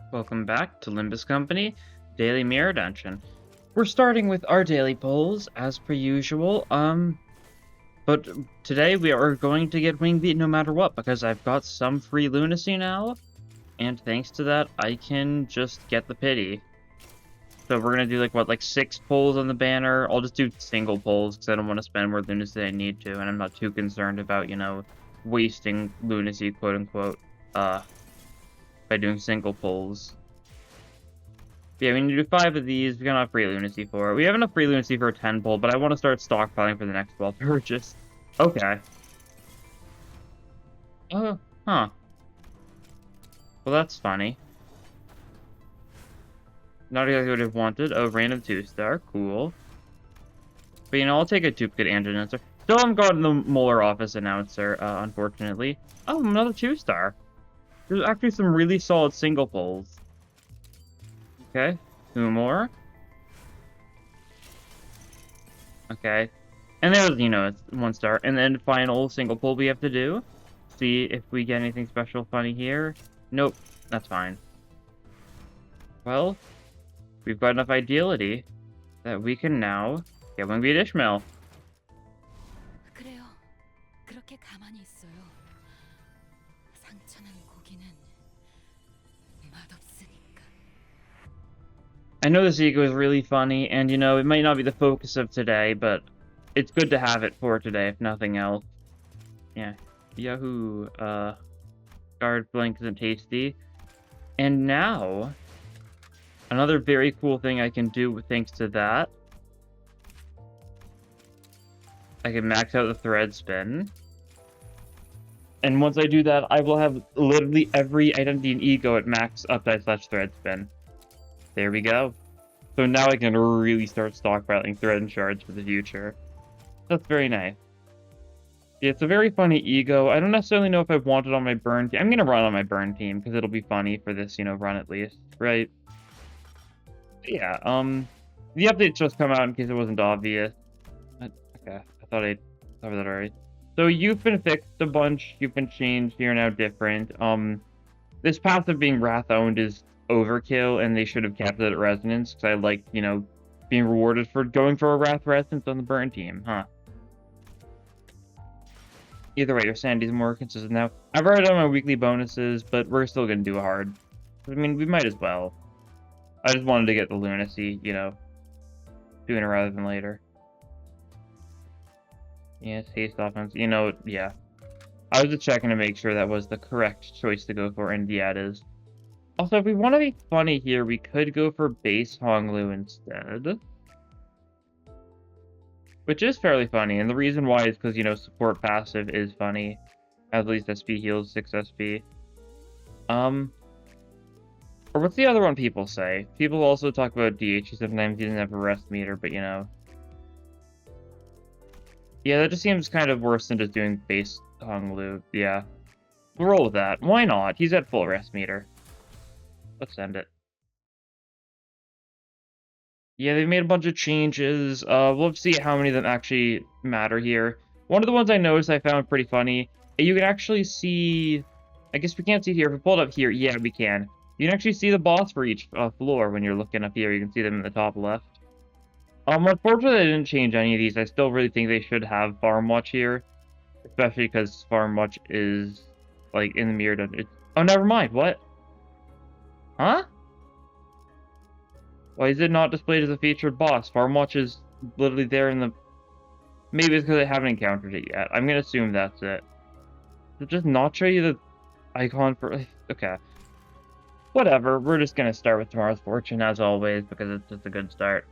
Welcome back to Limbus Company Daily Mirror Dungeon. We're starting with our daily polls as per usual. But today we are going to get wing beat no matter what because I've got some free lunacy now, and thanks to that I can just get the pity. So we're gonna do like 6 polls on the banner. I'll just do single polls because I don't want to spend more lunacy than I need to, and I'm not too concerned about, wasting lunacy, quote unquote, by doing single polls. Yeah, we need to do 5 of these. We got enough free lunacy for it. We have enough free lunacy for a 10 poll, but I want to start stockpiling for the next 12 purchase. Okay. Oh, huh. Well, that's funny. Not exactly what I wanted. Oh, random 2-star. Cool. But, I'll take a duplicate and announcer. Still haven't gotten the Molar Office announcer, unfortunately. Oh, another 2-star. There's actually some really solid single polls. Okay, 2 more. Okay. And there's, it's 1-star. And then final single poll we have to do. See if we get anything special funny here. Nope, that's fine. Well, we've got enough ideality that we can now get Wingbeat Ishmael. 그래요. 그렇게 가만히 있어요. 상처난 고기는 맛없으니까. I know this ego is really funny, and it might not be the focus of today, but it's good to have it for today, if nothing else. Yeah. Yahoo! Guard Blink isn't tasty. And now, another very cool thing I can do thanks to that. I can max out the thread spin. And once I do that, I will have literally every identity and ego at max /thread spin. There we go. So now I can really start stockpiling thread and shards for the future. That's very nice. Yeah, it's a very funny ego. I don't necessarily know if I want it on my burn team. I'm going to run on my burn team because it'll be funny for this, run at least, right? Yeah, the update's just come out in case it wasn't obvious. Okay, I thought I'd cover that already. So you've been fixed a bunch, you've been changed, you're now different. This path of being Wrath-owned is overkill, and they should have kept it at Resonance, because I like, being rewarded for going for a Wrath Resonance on the burn team, huh? Either way, your sanity's more consistent now. I've already done my weekly bonuses, but we're still gonna do a hard. I mean, we might as well. I just wanted to get the lunacy, doing it rather than later. Yes, haste offense. Yeah. I was just checking to make sure that was the correct choice to go for, and yeah, it is. Also, if we want to be funny here, we could go for base Honglu instead. Which is fairly funny, and the reason why is because, support passive is funny. At least SP heals 6 SP. Or what's the other one people say? People also talk about DH sometimes. He doesn't have a rest meter, but Yeah, that just seems kind of worse than just doing base Honglu. Yeah. We'll roll with that. Why not? He's at full rest meter. Let's send it. Yeah, they've made a bunch of changes. We'll see how many of them actually matter here. One of the ones I noticed I found pretty funny. You can actually see... I guess we can't see it here. If we pull it up here, yeah, we can. You can actually see the boss for each floor when you're looking up here. You can see them in the top left. Unfortunately, I didn't change any of these. I still really think they should have Farm Watch here. Especially because Farm Watch is, in the mirror. Oh, never mind. What? Huh? Why is it not displayed as a featured boss? Farm Watch is literally there in the... Maybe it's because I haven't encountered it yet. I'm going to assume that's it. Does it just not show you the icon for... Okay. Whatever. We're just going to start with Tomorrow's Fortune, as always, because it's just a good start.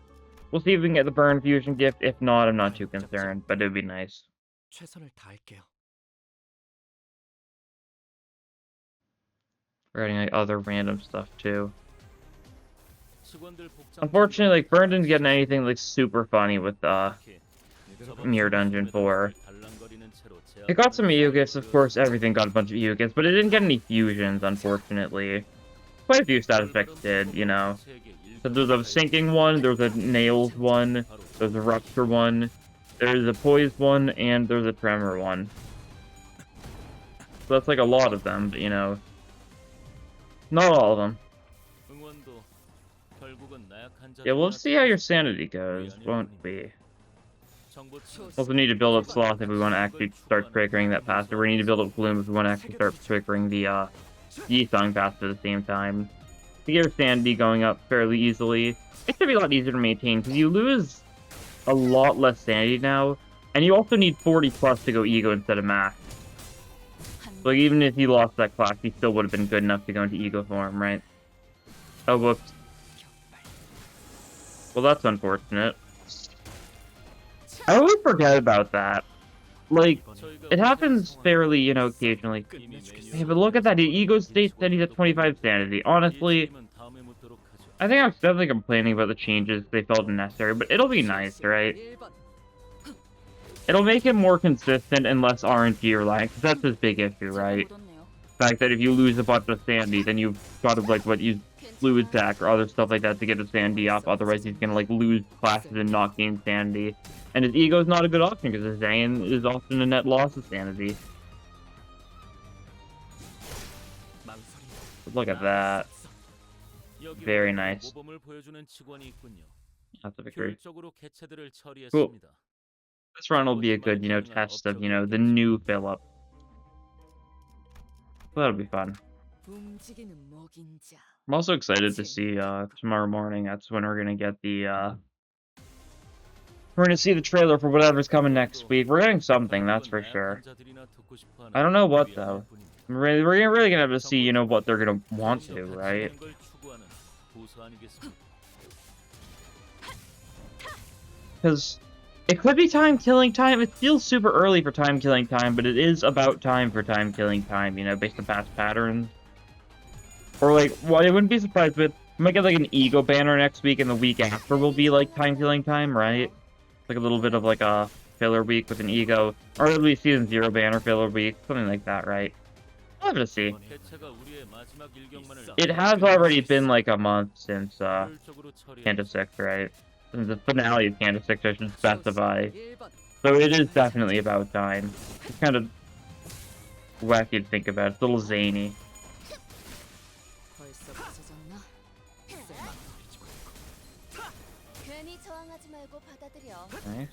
We'll see if we can get the Burn Fusion gift. If not, I'm not too concerned, but it would be nice. We're getting other random stuff, too. Unfortunately, Burn didn't get anything super funny with Mirror Dungeon 4. It got some EU gifts, of course, everything got a bunch of EU gifts, but it didn't get any fusions, unfortunately. Quite a few status effects did, So there's a sinking one, there's a nails one, there's a rupture one, there's a poised one, and there's a tremor one. So that's a lot of them, but not all of them. Yeah, we'll see how your sanity goes, won't we? Also need to build up Sloth if we want to actually start triggering that passive. We need to build up Gloom if we want to actually start triggering the Yi-Song passive at the same time. To get your sanity going up fairly easily. It should be a lot easier to maintain, because you lose a lot less sanity now, and you also need 40 plus to go Ego instead of Max. Like, even if you lost that class, you still would have been good enough to go into Ego form, right? Oh, whoops. Well, that's unfortunate. I always forget about that. Like, it happens fairly, you know, occasionally. Hey, but look at that, Ego state that he's at 25 sanity. Honestly, I think I was definitely complaining about the changes they felt necessary, but it'll be nice, right? It'll make him more consistent and less RNG reliant, because that's his big issue, right? The fact that if you lose a bunch of sanity, then you've got to, like, use fluid sack or other stuff like that to get his sanity up, otherwise he's gonna, like, lose classes and not gain sanity. And his ego is not a good option, because his Zayn is often a net loss of sanity. Look at that. Very nice. That's a victory. Cool. This run will be a good, you know, test of, you know, the new Phillip. That'll be fun. I'm also excited to see, tomorrow morning, that's when we're gonna get the, we're gonna see the trailer for whatever's coming next week. We're getting something, that's for sure. I don't know what, though. We're really gonna have to see, you know, what they're gonna want to, right? Because it could be time-killing time. It feels super early for time-killing time, but it is about time for time-killing time, you know, based on past patterns. Or, like, well, I wouldn't be surprised, but we might get, like, an Ego banner next week, and the week after will be, like, time-killing time, right? Like, a little bit of, like, a filler week with an Ego. Or at least Season 0 banner filler week. Something like that, right? We'll have to see. It has already been, like, a month since, Canto 6, right? The finale of Canto 6, I should specify. So it is definitely about time. It's kind of wacky to think about. It's a little zany. Nice.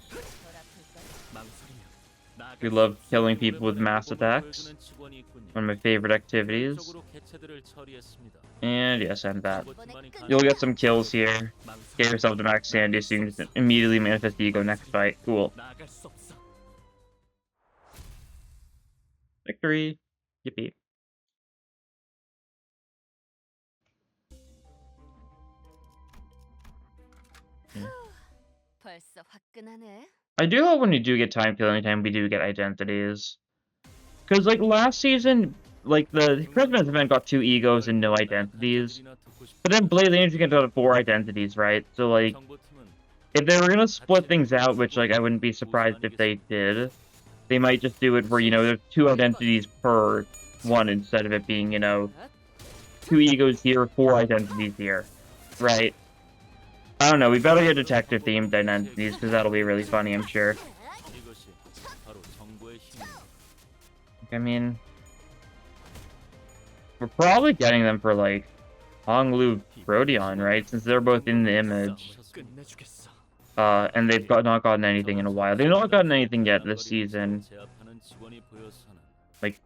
We love killing people with mass attacks. One of my favorite activities. And yes, end that. You'll get some kills here. Get yourself to max sanity so you can immediately manifest the Ego next fight. Cool. Victory. Yippee. I do hope when you do get time killing time, we do get identities. Because, like, last season, like, the Christmas event got 2 egos and no identities. But then Blade Angel got 4 identities, right? So, like, if they were gonna split things out, which, like, I wouldn't be surprised if they did, they might just do it where, you know, there's 2 identities per one instead of it being, you know, 2 egos here, 4 identities here, right? I don't know, we better get detective-themed identities, because that'll be really funny, I'm sure. I mean, we're probably getting them for, like, Honglu Rodion, right? Since they're both in the image. And they've not gotten anything in a while. They've not gotten anything yet this season. Like,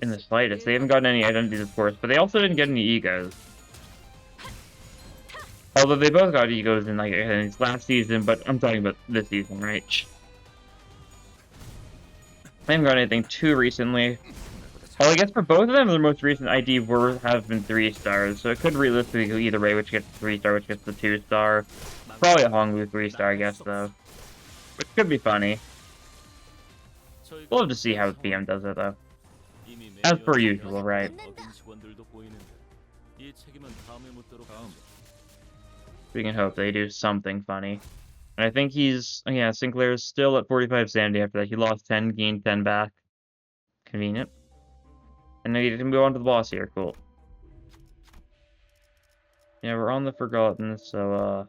in the slightest. They haven't gotten any identities, of course, but they also didn't get any egos. Although they both got egos in, like, last season, but I'm talking about this season, right? I haven't got anything too recently. Well, I guess for both of them, their most recent ID have been 3 stars, so it could realistically go either way, which gets 3-star, which gets the 2-star. Probably a Honglu 3-star, I guess, though. Which could be funny. We'll have to see how PM does it, though. As per usual, right? We can hope they do something funny. And I think yeah, Sinclair's still at 45 sanity after that. He lost 10, gained 10 back. Convenient. And now you can go on to the boss here, cool. Yeah, we're on the Forgotten, so,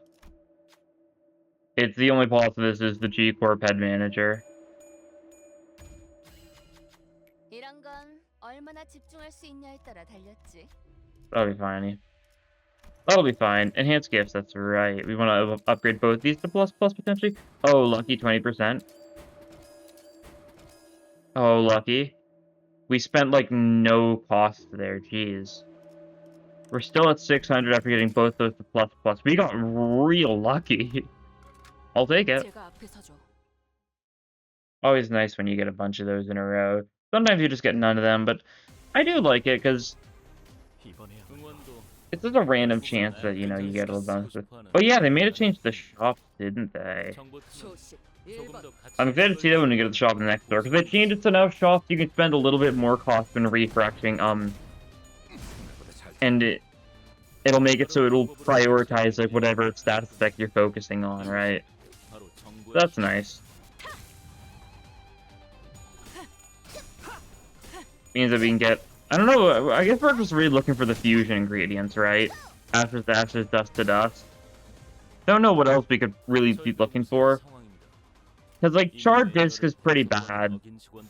it's the only boss of this is the G-Corp head manager. That'll be fine. That'll be fine. Enhanced gifts, that's right. We want to upgrade both these to plus plus potentially. Oh, lucky 20%. Oh, lucky. We spent like no cost there, jeez. We're still at 600 after getting both those to plus plus. We got real lucky. I'll take it. 제가 앞에 서죠. Always nice when you get a bunch of those in a row. Sometimes you just get none of them, but I do like it because it's just a random chance that, you know, you get a bunch of... Oh yeah, they made a change to the shop, didn't they? 조심. 1번. I'm excited to see that when we get to the shop in the next store, because they changed it to now shops you can spend a little bit more cost when refreshing, and it'll make it so it'll prioritize, like, whatever status effect you're focusing on, right? That's nice. Means that we can get... I don't know, I guess we're just really looking for the fusion ingredients, right? Ashes to ashes, dust to dust. Don't know what else we could really be looking for. Because, like, charred disc is pretty bad.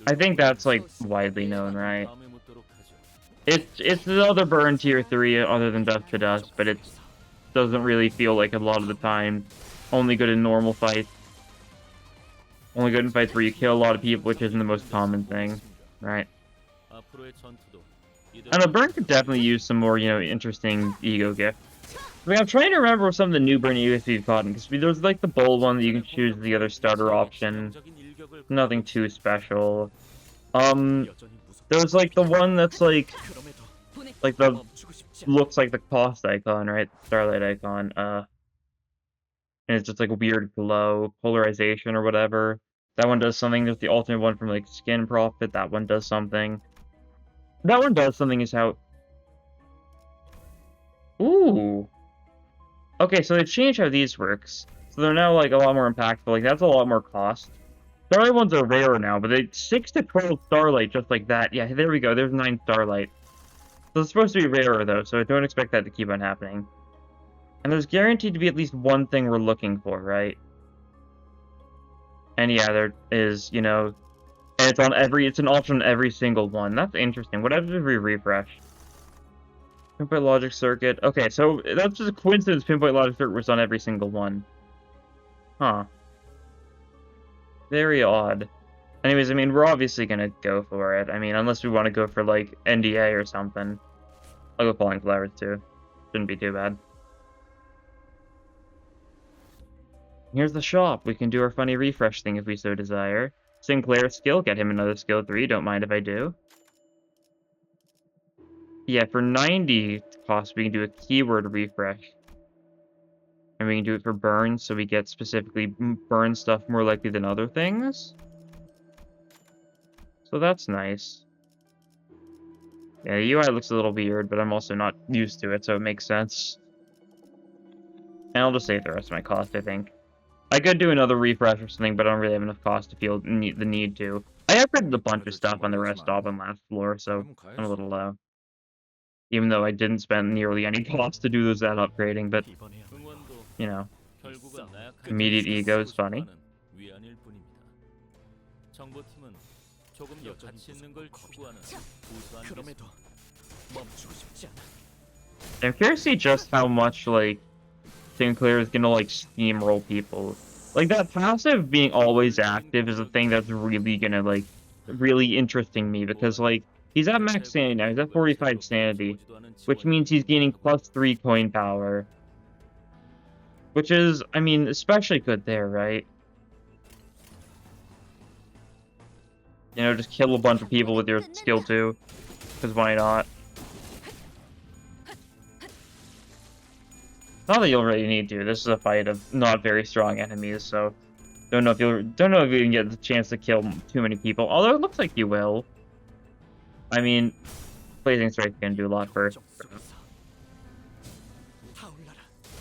I think that's, like, widely known, right? It's the other burn tier 3 other than dust to dust, but it doesn't really feel like a lot of the time. Only good in normal fights. Only good in fights where you kill a lot of people, which isn't the most common thing, right? I know, Burn could definitely use some more, you know, interesting ego gifts. I mean, I'm trying to remember some of the new Burn egos we've gotten, because there's like the bold one that you can choose the other starter option. Nothing too special. There's like the one that's like the, looks like the cost icon, right? Starlight icon, and it's just like a weird glow, polarization or whatever. That one does something. There's the alternate one from like Skin Profit, that one does something. That one does something is how... Ooh! Okay, so they changed how these works. So they're now, like, a lot more impactful. Like, that's a lot more cost. Starlight ones are rarer now, but they 6 to 12 Starlight just like that. Yeah, there we go. There's 9 Starlight. So it's supposed to be rarer, though, so I don't expect that to keep on happening. And there's guaranteed to be at least one thing we're looking for, right? And yeah, there is, you know... And it's an option on every single one. That's interesting. What happens if we refresh? Pinpoint Logic Circuit. Okay, so that's just a coincidence Pinpoint Logic Circuit was on every single one. Huh. Very odd. Anyways, I mean, we're obviously gonna go for it. I mean, unless we want to go for, like, NDA or something. I'll go Falling Flowers, too. Shouldn't be too bad. Here's the shop. We can do our funny refresh thing if we so desire. Sinclair's skill, get him another skill 3, don't mind if I do. Yeah, for 90 cost, we can do a keyword refresh. And we can do it for burn, so we get specifically burn stuff more likely than other things. So that's nice. Yeah, the UI looks a little weird, but I'm also not used to it, so it makes sense. And I'll just save the rest of my cost, I think. I could do another refresh or something, but I don't really have enough cost to feel the need to. I upgraded a bunch of stuff on the rest stop and last floor, so I'm a little low. Even though I didn't spend nearly any cost to do that upgrading, but, you know, immediate ego is funny. I'm curious to see just how much, like, Sinclair is gonna, like, steamroll people. Like, that passive being always active is a thing that's really gonna, like, really interesting me, because, like, he's at max sanity now, he's at 45 sanity, which means he's gaining +3 coin power. Which is, I mean, especially good there, right? You know, just kill a bunch of people with your skill 2, because why not? Not that you'll really need to. This is a fight of not very strong enemies, so don't know if you can get the chance to kill too many people. Although it looks like you will. I mean, Blazing Strike's gonna do a lot first.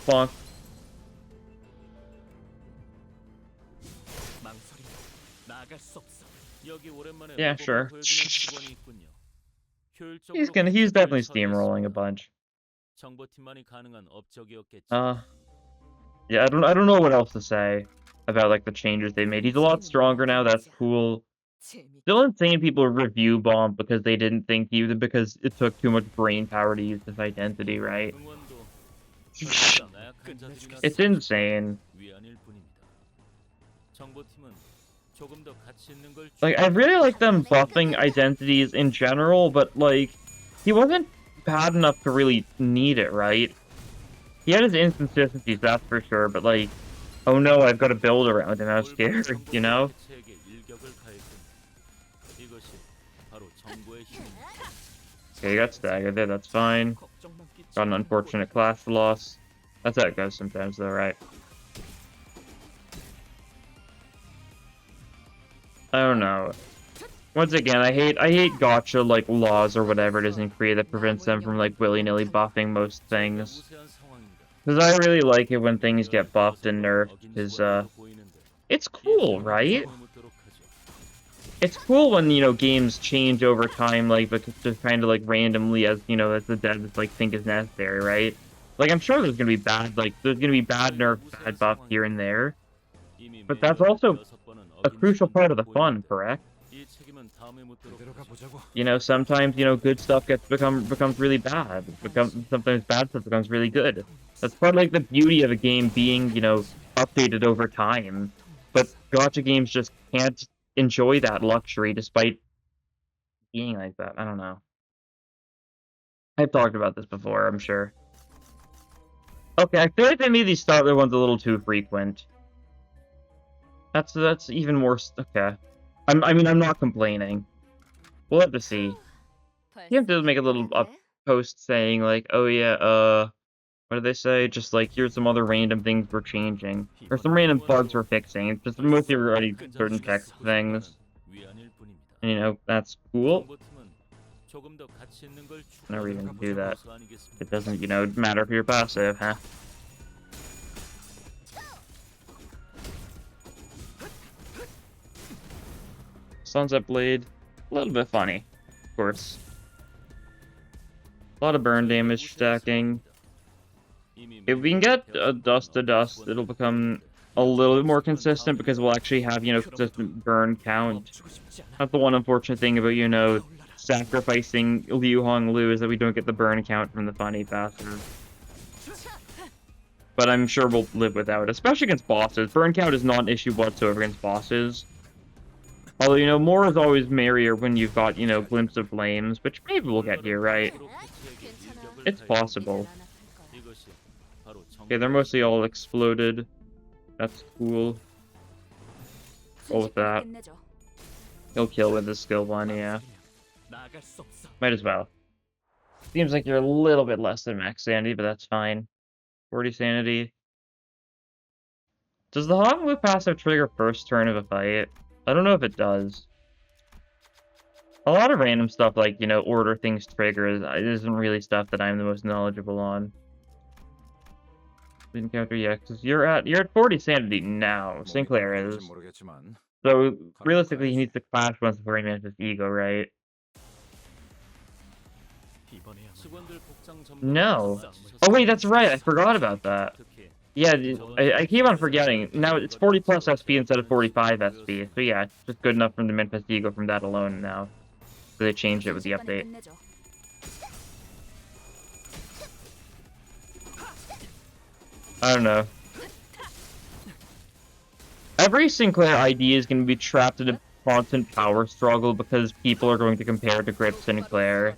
Bonk. Yeah, sure. He's definitely steamrolling a bunch. Yeah, I don't know what else to say about, like, the changes they made. He's a lot stronger now, that's cool. Still insane people review bomb because they didn't think because it took too much brain power to use this identity, right? It's insane. Like, I really like them buffing identities in general, but, like, he wasn't bad enough to really need it, right? He had his inconsistencies, that's for sure, but, like, oh no, I've got to build around him, I was scared, you know? Okay, he got staggered there, that's fine. Got an unfortunate class loss. That's how it goes sometimes, though, right? I don't know. Once again, I hate gotcha, like, laws or whatever it is in Korea that prevents them from, like, willy-nilly buffing most things. Because I really like it when things get buffed and nerfed, because, it's cool, right? It's cool when, you know, games change over time, like, but just kind of, like, randomly as, you know, as the devs, like, think is necessary, right? Like, I'm sure there's gonna be bad, like, there's gonna be bad nerf, bad buff here and there. But that's also a crucial part of the fun, correct? You know, sometimes, you know, good stuff becomes really bad. Sometimes bad stuff becomes really good. That's part of, like, the beauty of a game being, you know, updated over time. But gacha games just can't enjoy that luxury despite being like that. I don't know. I've talked about this before, I'm sure. Okay, I feel like they made these starter ones a little too frequent. That's even more okay. I mean, I'm not complaining. We'll have to see. You have to make a little post saying, like, oh yeah, what do they say? Just like, here's some other random things we're changing. Or some random bugs we're fixing. It's just mostly already certain text things. And, you know, that's cool. No reason to do that. It doesn't, you know, matter if you're passive, huh? Sunset Blade, a little bit funny, of course. A lot of burn damage stacking. If we can get a dust to dust, it'll become a little bit more consistent because we'll actually have, you know, consistent burn count. That's the one unfortunate thing about, you know, sacrificing Liu Hong Lu is that we don't get the burn count from the funny passive. But I'm sure we'll live without it, especially against bosses. Burn count is not an issue whatsoever against bosses. Although, you know, more is always merrier when you've got, you know, Glimpse of Flames, which maybe we'll get here, right? It's possible. Okay, they're mostly all exploded. That's cool. Go with that. He'll kill with his skill one, yeah. Might as well. Seems like you're a little bit less than max sanity, but that's fine. 40 sanity. Does the Hong Lu passive trigger first turn of a fight? I don't know if it does. A lot of random stuff like, you know, order things triggers isn't really stuff that I'm the most knowledgeable on. Encounter, yeah, because you're at 40 sanity now. Sinclair is. So realistically, he needs to clash once before he manages ego, right? No. Oh wait, that's right. I forgot about that. Yeah, I keep on forgetting. Now it's 40 plus SP instead of 45 SP. So yeah, it's just good enough from the manifest ego from that alone now. So they changed it with the update. I don't know. Every Sinclair ID is going to be trapped in a constant power struggle because people are going to compare to Grip Sinclair.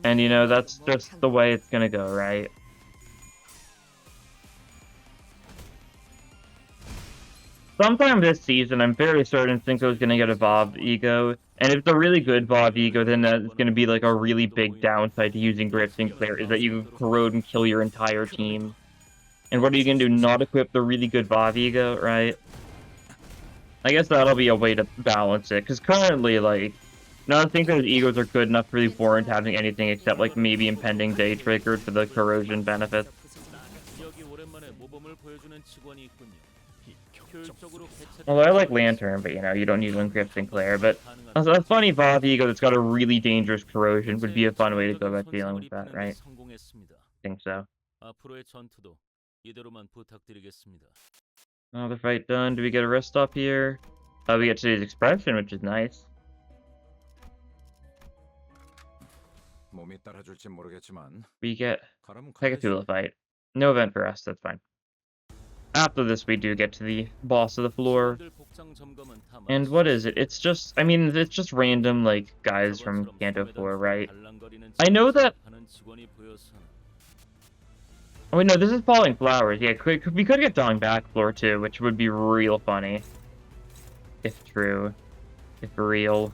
And, you know, that's just the way it's going to go, right? Sometime this season, I'm fairly certain Cinco's going to get a Vav Ego. And if it's a really good Vav Ego, then that's going to be like a really big downside to using Grip Sinclair, is that you corrode and kill your entire team. And what are you going to do? Not equip the really good Vav Ego, right? I guess that'll be a way to balance it, because currently, like, none of Sinclair's egos are good enough to really warrant having anything except, like, maybe Impending Day triggered for the corrosion benefit. Although I like Lantern, but, you know, you don't need one Grip Sinclair, but a funny Vav Ego that's got a really dangerous corrosion would be a fun way to go about dealing with that, right? I think so. Another fight done. Do we get a rest stop here? We get today's expression, which is nice. We get Pegatula fight. No event for us, that's fine. After this, we do get to the boss of the floor. 직원들 복장 점검은 다 And what 마쳤어. is it? It's just, I mean, it's just random, like, guys from 저번처럼 Kanto 섬에다 4, 두고 right? 달랑거리는 I know that... 하는 직원이 보여서는 Oh, wait, no, this is Falling Flowers. Yeah, we could get Dongbaek floor, too, which would be real funny. If true. If real.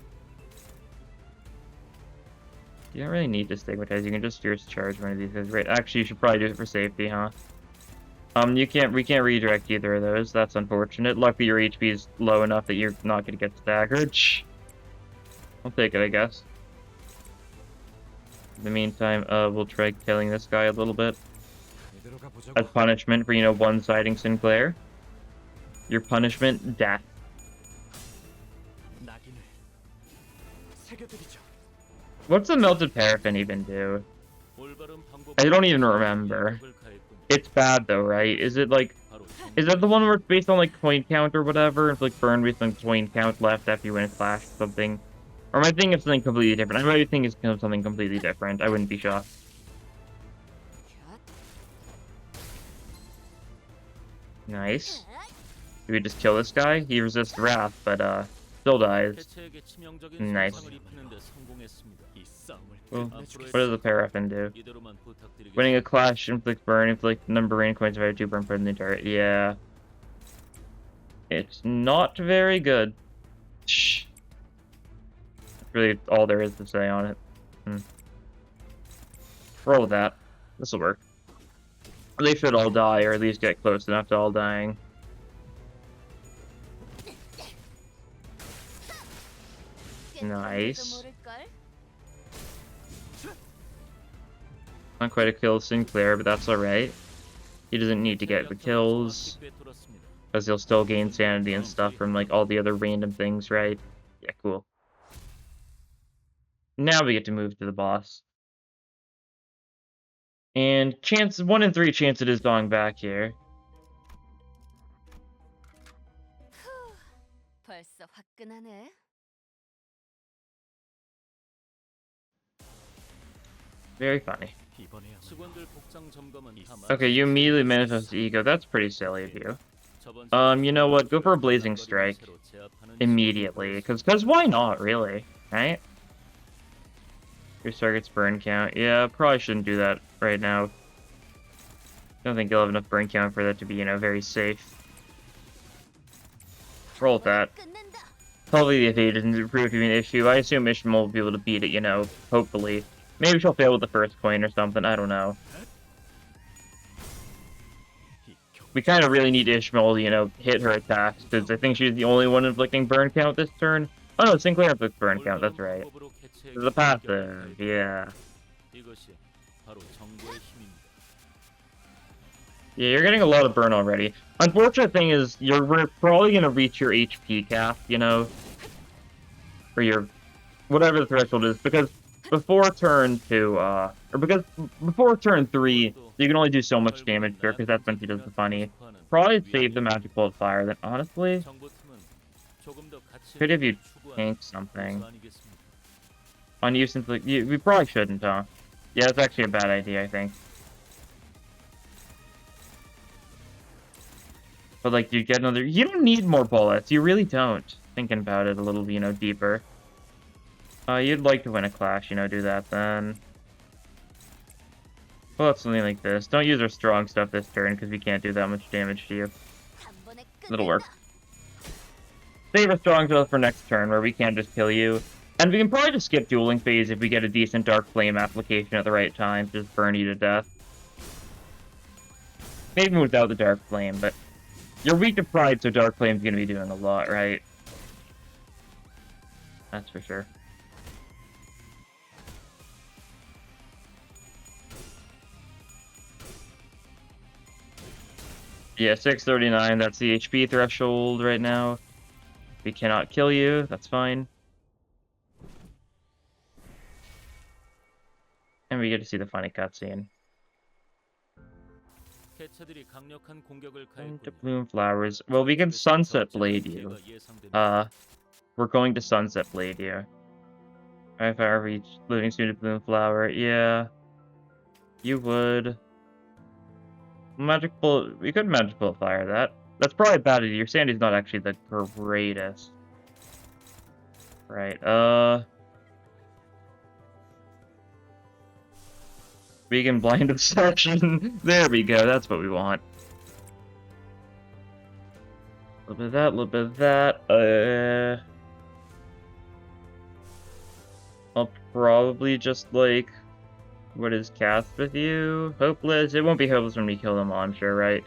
You don't really need to stigmatize. You can just fierce charge one of these guys. Right, actually, you should probably do it for safety, huh? We can't redirect either of those. That's unfortunate. Luckily, your HP is low enough that you're not going to get staggered. Shh. I'll take it, I guess. In the meantime, we'll try killing this guy a little bit. As punishment for, you know, one-siding Sinclair. Your punishment, death. What's the melted paraffin even do? 올바른 방법으로 I don't even remember. 공격을 가했군요. It's bad though, right? Is it like... 바로 Is that the one where it's based on like coin count or whatever? It's like burn based on coin count left after you win a clash or something. Or am I thinking of something completely different? I might think it's something completely different. I wouldn't be shocked. Nice. Do we just kill this guy? He resists wrath, but still dies. 개체에게 치명적인 Nice. 손상을 입히는 데 성공했습니다. 이 싸움을 Well, 앞으로의 what does the paraffin do? 이대로만 부탁드리겠습니다. Winning a clash, inflict burn, inflict number of rain coins if I 2 burn for the turret. Yeah. It's not very good. Shh. That's really all there is to say on it. Roll with that. This'll work. They should all die, or at least get close enough to all dying. Nice. Not quite a kill of Sinclair, but that's alright. He doesn't need to get the kills, because he'll still gain sanity and stuff from like all the other random things, right? Yeah, cool. Now we get to move to the boss. And chance 1 in 3 chance it is Dongbaek here. 벌써 화끈하네. Very funny. 직원들 복장 점검은 다 Okay, you immediately manifest ego. That's pretty silly of you. You know what? Go for a Blazing Strike immediately, because why not, really, right? Your target's burn count. Yeah, probably shouldn't do that right now. Don't think you'll have enough burn count for that to be, you know, very safe. Roll with that. Hopefully the evade doesn't prove to be an issue. I assume Ishmael will be able to beat it, you know, hopefully. Maybe she'll fail with the first coin or something, I don't know. We kind of really need Ishmael to, you know, hit her attacks, because I think she's the only one inflicting burn count this turn. Oh no, Sinclair inflicts burn count, that's right. The passive, yeah. 이것이 바로 정보의 힘입니다. Yeah, you're getting a lot of burn already. Unfortunate thing is, we're probably gonna reach your HP cap, you know? Or your... whatever the threshold is, because before turn 2, or because before turn 3, you can only do so much damage here, because that's when she does the funny. Probably save the magic bolt fire, then honestly, could have you tank something. On you simply, we probably shouldn't, huh? Yeah, that's actually a bad idea, I think. But like, you get another, you don't need more bullets, you really don't. Thinking about it a little, you know, deeper. You'd like to win a clash, you know, do that then. Well, it's something like this. Don't use our strong stuff this turn, because we can't do that much damage to you. It'll work. Save our strong stuff for next turn, where we can't just kill you. And we can probably just skip dueling phase if we get a decent Dark Flame application at the right time, just burn you to death. Maybe without the Dark Flame, but you're weak to Pride, so Dark Flame's gonna be doing a lot, right? That's for sure. Yeah, 639, that's the HP threshold right now. We cannot kill you, that's fine. And we get to see the funny cutscene. 개체들이 강력한 공격을 To 가했군요. bloom flowers. Well, we can Sunset Blade you. We're going to Sunset Blade you. If I reach living soon to bloom flower, yeah. You would. Magic bullet. We could magic bullet fire that. That's probably a bad idea. Your sanity's not actually the greatest. Right. Vegan blind obsession. There we go. That's what we want. A little bit of that. A little bit of that. I'll probably just like. What is cast with you? Hopeless? It won't be hopeless when we kill them all, I'm sure, right?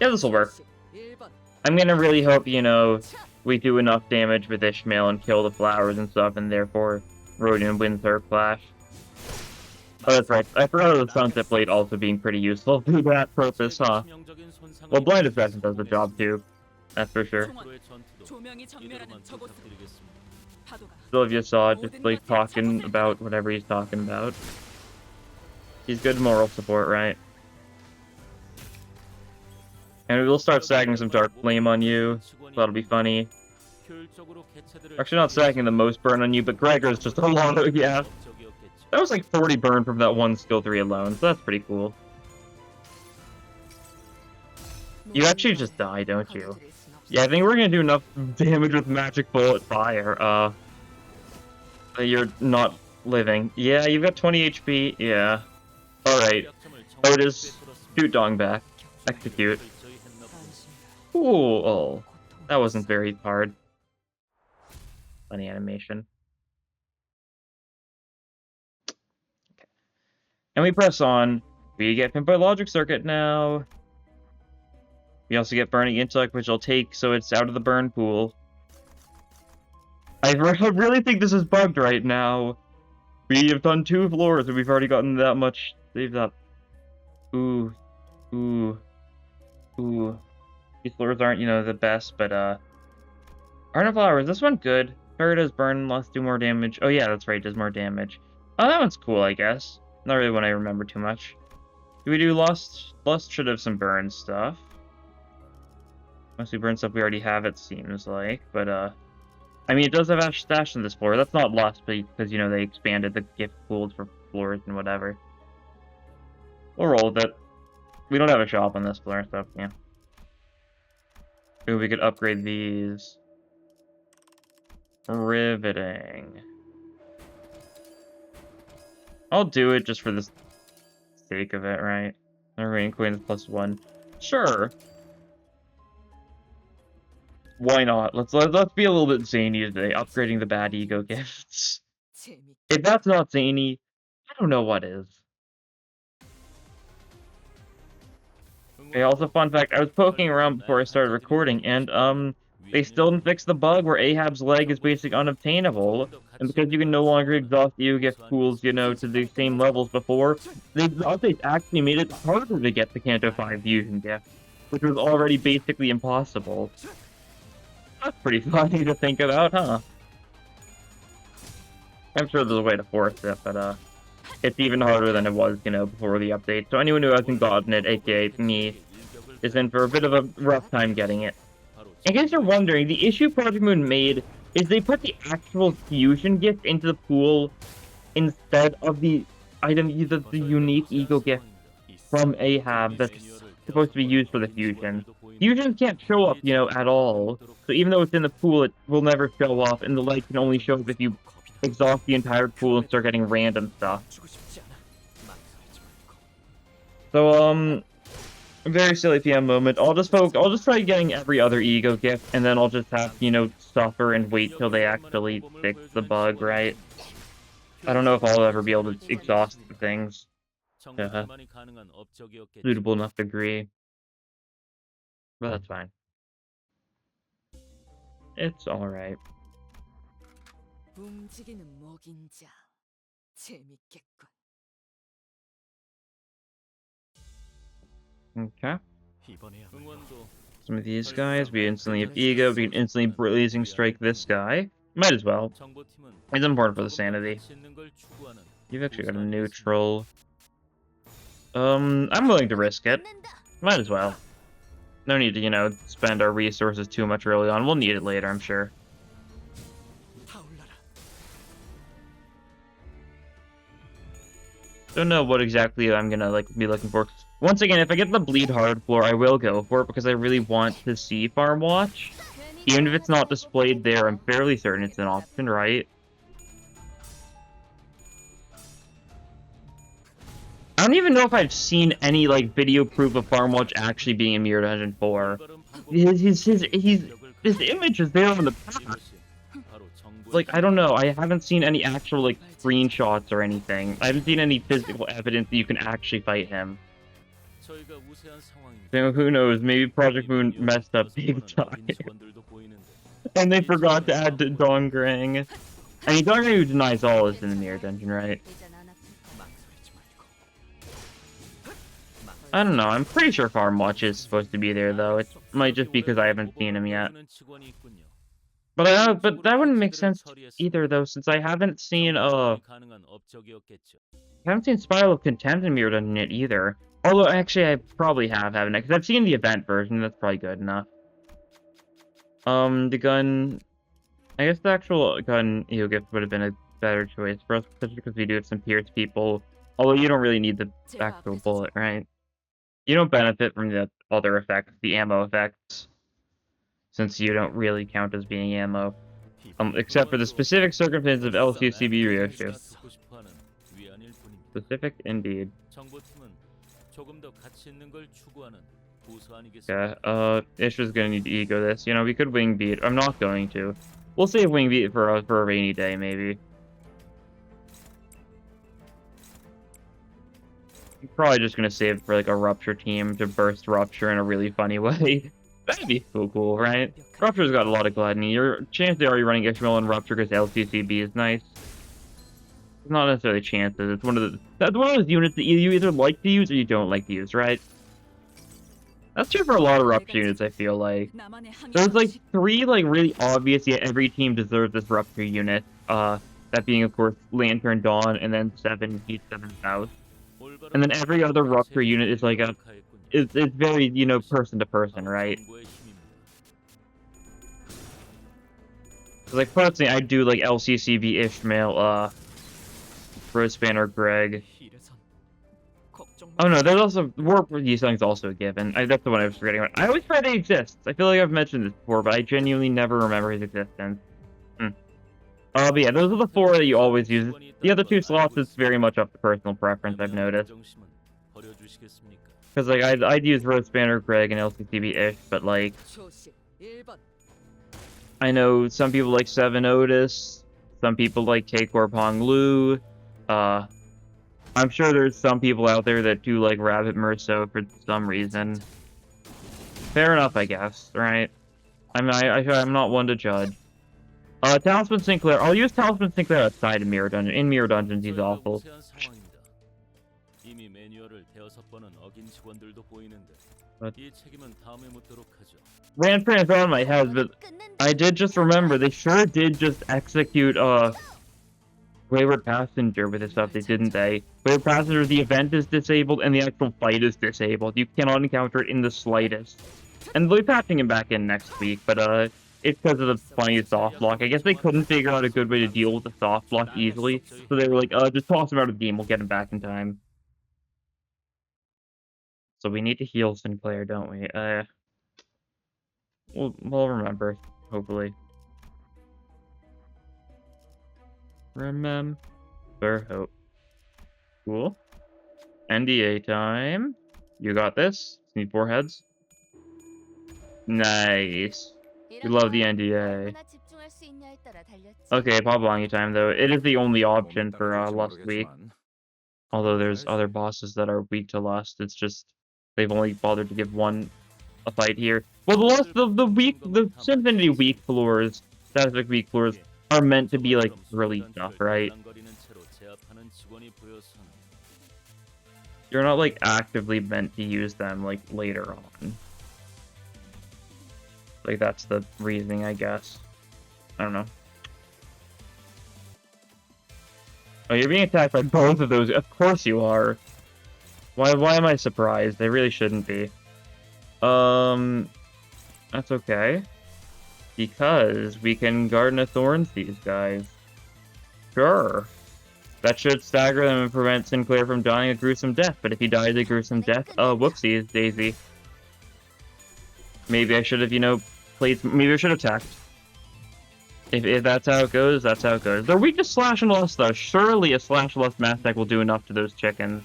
Yeah, this will work. I'm gonna really hope, you know, we do enough damage with Ishmael and kill the flowers and stuff, and therefore Rodion wins her clash. Oh, that's right. I forgot about the Sunset Blade also being pretty useful for that purpose, huh? Well, Blind Obsession does the job too. That's for sure. Sylvia saw just like talking about whatever he's talking about. He's good moral support, right? And we'll start stacking some Dark Flame on you. So that'll be funny. Actually, not stacking the most burn on you, but Gregor's just a lot of, yeah. That was like 40 burn from that one skill 3 alone, so that's pretty cool. You actually just die, don't you? Yeah, I think we're gonna do enough damage with Magic Bullet Fire. You're not living. Yeah, you've got 20 HP. Yeah. Alright. Otis, shoot Dongbaek. Execute. Ooh, oh. That wasn't very hard. Funny animation. Okay. And we press on. We get Pinpoint Logic Circuit now. We also get Burning Intellect, which I'll take, so it's out of the burn pool. I really think this is bugged right now. We have done 2 floors, and we've already gotten that much saved up. Ooh. Ooh. Ooh. These floors aren't, you know, the best, but, Ardent Flower, is this one good? Fairy does burn, lost do more damage. Oh yeah, that's right, does more damage. Oh, that one's cool, I guess. Not really one I remember too much. Do we do Lust? Lust should have some burn stuff. Mostly burn stuff we already have, it seems like, but, I mean, it does have Ash Stash in this floor. That's not Lust, because, you know, they expanded the gift pools for floors and whatever. We'll roll with it. We don't have a shop on this floor, so, yeah. Ooh, we could upgrade these. Riveting. I'll do it just for the sake of it, right? Rain Queen's +1. Sure. Why not? Let's be a little bit zany today, upgrading the bad ego gifts. If that's not zany, I don't know what is. Okay, also fun fact, I was poking around before I started recording, and they still didn't fix the bug where Ahab's leg is basically unobtainable, and because you can no longer exhaust the ego gift pools, you know, to the same levels before, the updates actually made it harder to get the Kanto 5 fusion gift, which was already basically impossible. That's pretty funny to think about, huh? I'm sure there's a way to force it, but, it's even harder than it was, you know, before the update. So anyone who hasn't gotten it, aka me, is in for a bit of a rough time getting it. In case you're wondering, the issue Project Moon made is they put the actual fusion gift into the pool instead of the item, the unique ego gift from Ahab that's supposed to be used for the fusion. Fusions can't show up, you know, at all. So even though it's in the pool, it will never show up, and the light can only show up if you exhaust the entire pool and start getting random stuff. So, very silly PM moment. I'll just try getting every other ego gift, and then I'll just have, you know, suffer and wait till they actually fix the bug, right? I don't know if I'll ever be able to exhaust the things to a suitable enough degree. But that's fine. It's alright. Okay. Some of these guys, we instantly have ego, we can instantly blazing strike this guy. Might as well. It's important for the sanity. You've actually got a neutral. I'm willing to risk it. Might as well. No need to, you know, spend our resources too much early on. We'll need it later, I'm sure. Don't know what exactly I'm gonna like be looking for. Once again, if I get the bleed hard floor, I will go for it because I really want to see Farm Watch. Even if it's not displayed there, I'm fairly certain it's an option, right? I don't even know if I've seen any like video proof of Farm Watch actually being in Mirror Dungeon 4. His image is there on the path. Like, I don't know. I haven't seen any actual like screenshots or anything. I haven't seen any physical evidence that you can actually fight him. So who knows? Maybe Project Moon messed up big time. And they forgot to add Dongbaek. I mean, Dongbaek who denies all is in the Mirror Dungeon, right? I don't know. I'm pretty sure Farm Watch is supposed to be there, though. It might just be because I haven't seen him yet. But that wouldn't make sense either, though, since I haven't seen Spiral of Contempt in Mirror Dungeon yet either. Although actually I probably haven't I? Because I've seen the event version. That's probably good enough. The gun. I guess the actual gun gift would have been a better choice for us, especially because we do have some pierced people. Although you don't really need the actual bullet, right? You don't benefit from the other effects, the ammo effects, since you don't really count as being ammo. Except for the specific circumstances of LCCB Ryoshu. Specific indeed. Yeah, Isha's gonna need to ego this. You know, we could wing beat. I'm not going to. We'll save wing beat for a rainy day, maybe. I'm probably just gonna save it for like a Rupture team to burst Rupture in a really funny way. That'd be so cool, right? Rupture's got a lot of gluttony. Your chances are you're running Ishmael and Rupture because LCCB is nice. It's not necessarily chances. It's that's one of those units that you either like to use or you don't like to use, right? That's true for a lot of Rupture units, I feel like. There's like 3 like really obvious, yet every team deserves this Rupture unit. That being of course Lantern Dawn and then 7 Heat 7 South. And then every other Rupture unit is like it's very, you know, person to person, right? Like personally, I do like LCCB Ishmael, Rose Banner Greg. Oh no, there's also Warp with these things also a given. That's the one I was forgetting about. I always forget he exists. I feel like I've mentioned this before, but I genuinely never remember his existence. But yeah, those are the 4 that you always use. The other 2 slots is very much up to personal preference, I've noticed. Because like I'd use Rose Banner Greg and LCCB Ish, but like I know some people like 7 Otis, some people like K-Corp Hong Lu. I'm sure there's some people out there that do like Rabbit Merceau for some reason. Fair enough, I guess, right? I'm not one to judge. Talisman Sinclair. I'll use Talisman Sinclair outside of Mirror Dungeon. In Mirror Dungeons, he's awful. Ran Prince on my head, but I did just remember they sure did just execute Wayward Passenger with this update, didn't they? Wayward Passenger, the event is disabled and the actual fight is disabled. You cannot encounter it in the slightest. And they'll be patching him back in next week, but it's because of the funny soft block. I guess they couldn't figure out a good way to deal with the soft block easily, so they were like, just toss him out of the game, we'll get him back in time. So we need to heal Sinclair, don't we? We'll remember, hopefully. Remember hope. Cool. NDA time. You got this. Need 4 heads. Nice. We love the NDA. Okay, Pablangi time though. It is the only option for Lust Week. Although there's other bosses that are weak to Lust. It's just they've only bothered to give one a fight here. Well, the Symphony weak floors, Static weak floors, are meant to be like early stuff, right? You're not like actively meant to use them like later on. Like that's the reasoning, I guess. I don't know. Oh, you're being attacked by both of those. Of course you are. Why am I surprised? They really shouldn't be. That's okay. Because we can Garden of Thorns these guys. Sure. That should stagger them and prevent Sinclair from dying a gruesome death. But if he dies a gruesome death, oh, whoopsies, daisy. Maybe I should have, you know, played. Maybe I should have attacked. If that's how it goes, that's how it goes. They're weak to slash and lust, though. Surely a slash and lust mass deck will do enough to those chickens.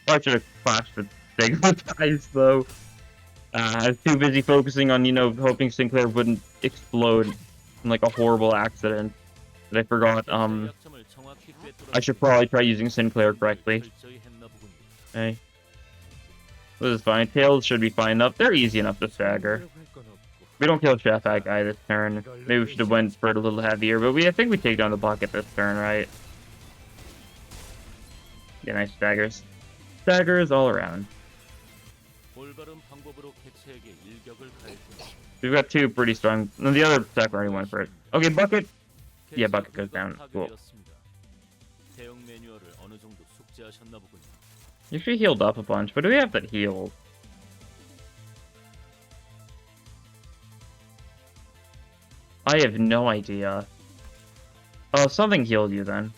I should have clashed with Stigmatize, though. I was too busy focusing on, you know, hoping Sinclair wouldn't explode in, like, a horrible accident. That I forgot, I should probably try using Sinclair correctly. Okay. This is fine. Tails should be fine enough. They're easy enough to stagger. We don't kill Chef that guy this turn. Maybe we should have went for it a little heavier, but I think we take down the bucket this turn, right? Yeah, nice staggers. Staggers all around. We've got two pretty strong. No, the other stack already went for it. Okay, bucket. Yeah, bucket goes down. Cool. You actually healed up a bunch, but do we have that heal? I have no idea. Oh, something healed you then.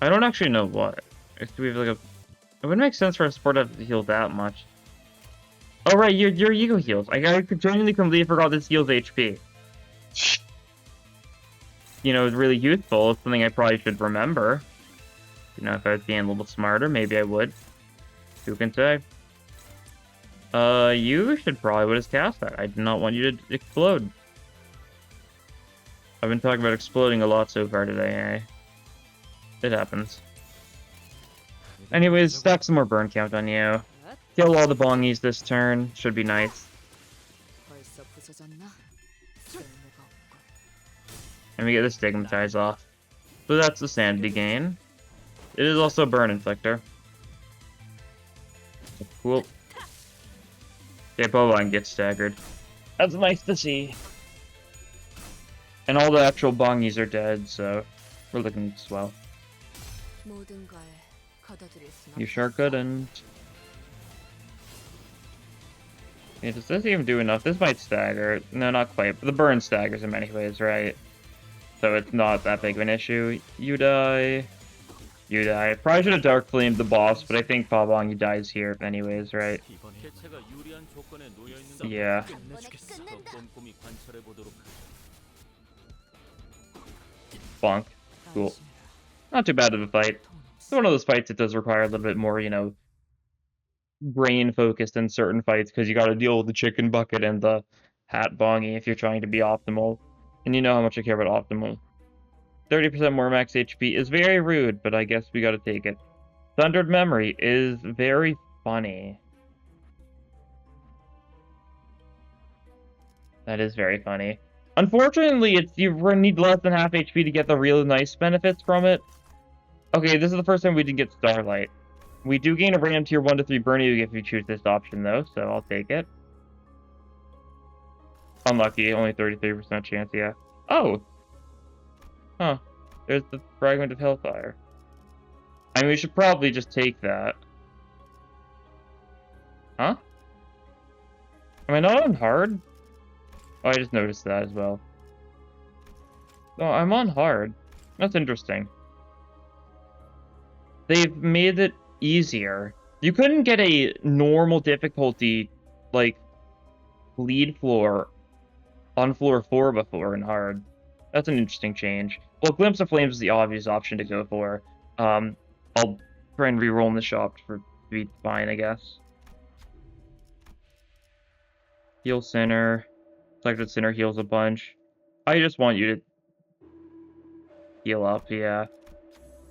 I don't actually know what. Do we have like a... It wouldn't make sense for a support to have to heal that much. Oh right, your ego heals. I genuinely completely forgot this heals HP. You know, it's really useful. It's something I probably should remember. You know, if I was being a little smarter, maybe I would. Who can say? You should probably would have cast that. I do not want you to explode. I've been talking about exploding a lot so far today, eh? It happens. Anyways, stack some more burn count on you. Kill all the bongies this turn. Should be nice. And we get the Stigmatize off. So that's the sanity gain. It is also a burn inflictor. Cool. Yeah, Bovine gets staggered. That's nice to see. And all the actual bongies are dead, so we're looking swell. You sure couldn't. Yeah, does this even do enough? This might stagger. No, not quite. But the burn staggers in many ways, right? So it's not that big of an issue. You die. You die. Probably should have Dark Flamed the boss, but I think Pabongi dies here anyways, right? Yeah. Bonk. Cool. Not too bad of a fight. It's one of those fights that does require a little bit more, you know, brain focused in certain fights, because you got to deal with the chicken bucket and the hat bongy if you're trying to be optimal. And you know how much I care about optimal. 30% more max HP is very rude, but I guess we gotta take it. Thundered Memory is very funny. That is very funny. Unfortunately, you need less than half HP to get the real nice benefits from it. Okay, this is the first time we didn't get Starlight. We do gain a random tier 1 to 3 Burnie if you choose this option, though, so I'll take it. Unlucky, only 33% chance, yeah. Oh! Huh. There's the Fragment of Hellfire. I mean, we should probably just take that. Huh? Am I not on hard? Oh, I just noticed that as well. Oh, I'm on hard. That's interesting. They've made it easier. You couldn't get a normal difficulty, like, lead floor on floor 4 before in hard. That's an interesting change. Well, Glimpse of Flames is the obvious option to go for. I'll try and re-roll in the shop to be fine, I guess. Heal Sinner. Selected Sinner heals a bunch. I just want you to heal up, yeah.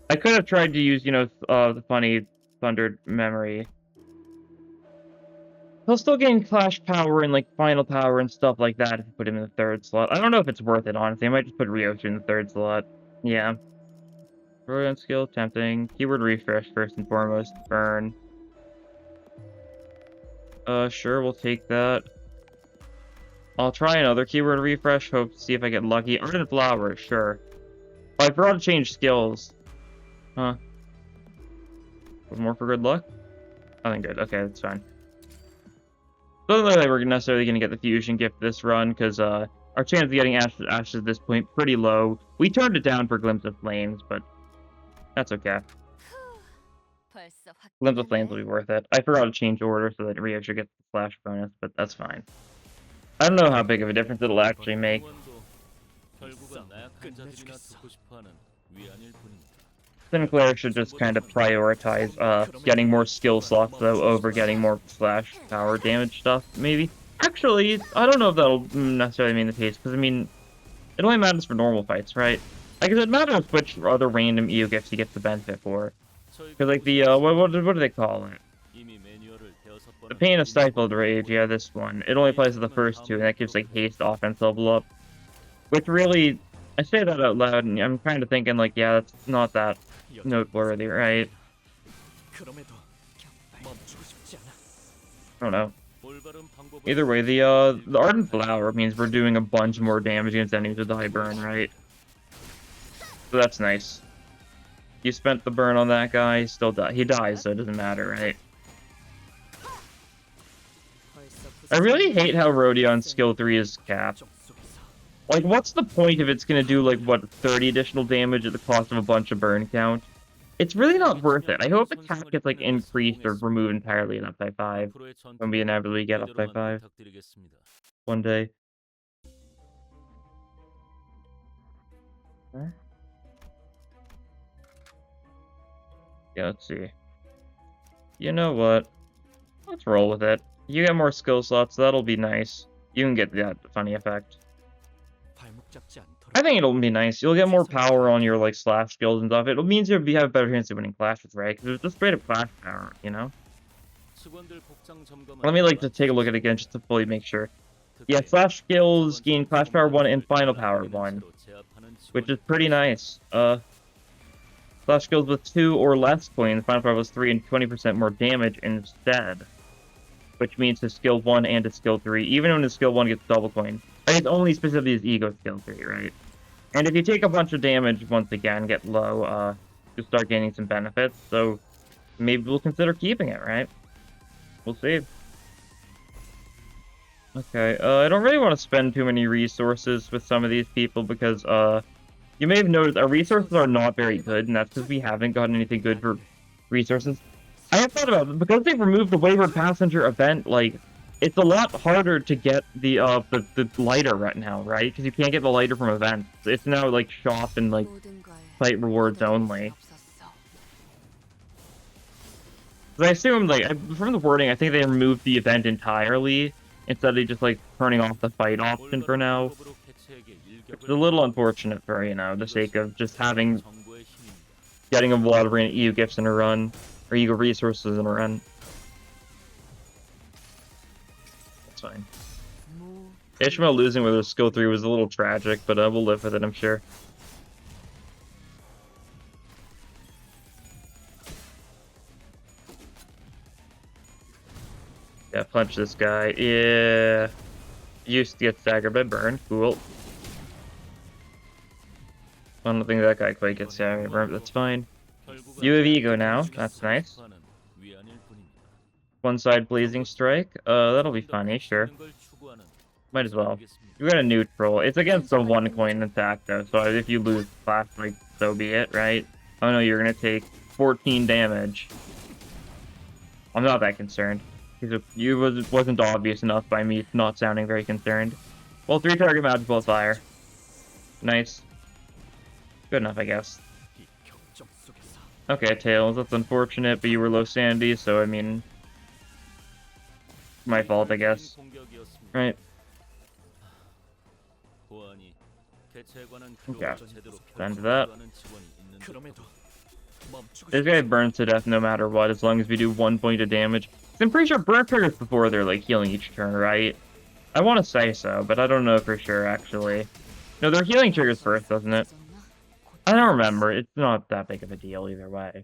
I could have tried to use, you know, the funny Thundered Memory. He'll still gain Clash Power and, like, Final Power and stuff like that if you put him in the 3rd slot. I don't know if it's worth it, honestly. I might just put Ryoshu in the 3rd slot. Yeah. Brilliant skill, tempting. Keyword refresh first and foremost. Burn. Sure, we'll take that. I'll try another keyword refresh, hope to see if I get lucky. Ardent Flower, sure. Oh, I forgot to change skills. Huh. One more for good luck? I think good. Okay, that's fine. Doesn't look like we're necessarily going to get the fusion gift this run, because I Our chance of getting ashes at this point pretty low. We turned it down for Glimpse of Flames, but that's okay. 벌써 Glimpse of Flames will 화끈하네. be worth it. I forgot to change order so that Rio should get the flash bonus, but that's fine. I don't know how big of a difference it'll actually make. 응원도 결국은 나약한 자들이나 듣고 싶어하는 위안일 뿐입니다. Sinclair should just kind of prioritize getting more skill slots though over getting more slash power damage stuff, maybe. Actually, I don't know if that'll necessarily mean the case, because I mean, it only matters for normal fights, right? Like, it matters which other random EU gifts he gets the benefit for. Because, like, the, what do they call it? The Pain of Stifled Rage, yeah, this one. It only applies to the first two, and that gives, like, haste offense level up. Which really, I say that out loud, and I'm kind of thinking, like, yeah, that's not that noteworthy, right? I don't know. Either way, the Ardent Flower means we're doing a bunch more damage against enemies with the high burn, right? So that's nice. You spent the burn on that guy, he dies, so it doesn't matter, right? I really hate how Rhodion's skill 3 is capped. Like, what's the point if it's gonna do, like, what, 30 additional damage at the cost of a bunch of burn count? It's really not worth it. I hope attack gets, like, increased or removed entirely in up by 5. When we inevitably get up by 5. One day. Huh? Yeah, let's see. You know what? Let's roll with it. You get more skill slots, that'll be nice. You can get that funny effect. I think it'll be nice. You'll get more power on your, like, slash skills and stuff. It means you'll have a better chance of winning clashes, right? Because it's just straight up clash power, you know? Let me, like, just take a look at it again just to fully make sure. Yeah, slash skills gain clash power 1 and final power 1. Which is pretty nice. Slash skills with 2 or less coins, final power was 3 and 20% more damage instead. Which means his skill 1 and his skill 3, even when his skill 1 gets double coin. It's only specifically his ego skill 3, right? And if you take a bunch of damage, once again, get low, you start gaining some benefits, so maybe we'll consider keeping it, right? We'll see. Okay, I don't really want to spend too many resources with some of these people because, you may have noticed our resources are not very good, and that's because we haven't gotten anything good for resources. I have thought about it, because they've removed the Wayward Passenger event, like, it's a lot harder to get the lighter right now, right? Because you can't get the lighter from events. It's now, like, shop and, like, fight rewards only. I assume, like, from the wording, I think they removed the event entirely, instead of just, like, turning off the fight option for now. It's a little unfortunate for, you know, the sake of just getting a lot of EU gifts in a run, or EU resources in a run. That's fine. Ishmael losing with his skill 3 was a little tragic, but we'll live with it, I'm sure. Yeah, punch this guy. Yeah. Used to get staggered by burn. Cool. I don't think that guy quite gets staggered by burn, but that's fine. You have ego now. That's nice. One side blazing strike. That'll be funny, sure. Might as well. You got a neutral. It's against the 1 coin attack though, so if you lose class, like, so be it, right? Oh no, you're gonna take 14 damage. I'm not that concerned. Because it wasn't obvious enough by me not sounding very concerned. Well, 3 target magic ball fire. Nice. Good enough, I guess. Okay, Tails, that's unfortunate, but you were low sanity, so I mean... my fault, I guess. Right. Okay. End that. This guy burns to death no matter what, as long as we do 1 point of damage. I'm pretty sure burn triggers before they're, like, healing each turn, right? I want to say so, but I don't know for sure, actually. No, they're healing triggers first, doesn't it? I don't remember. It's not that big of a deal either way.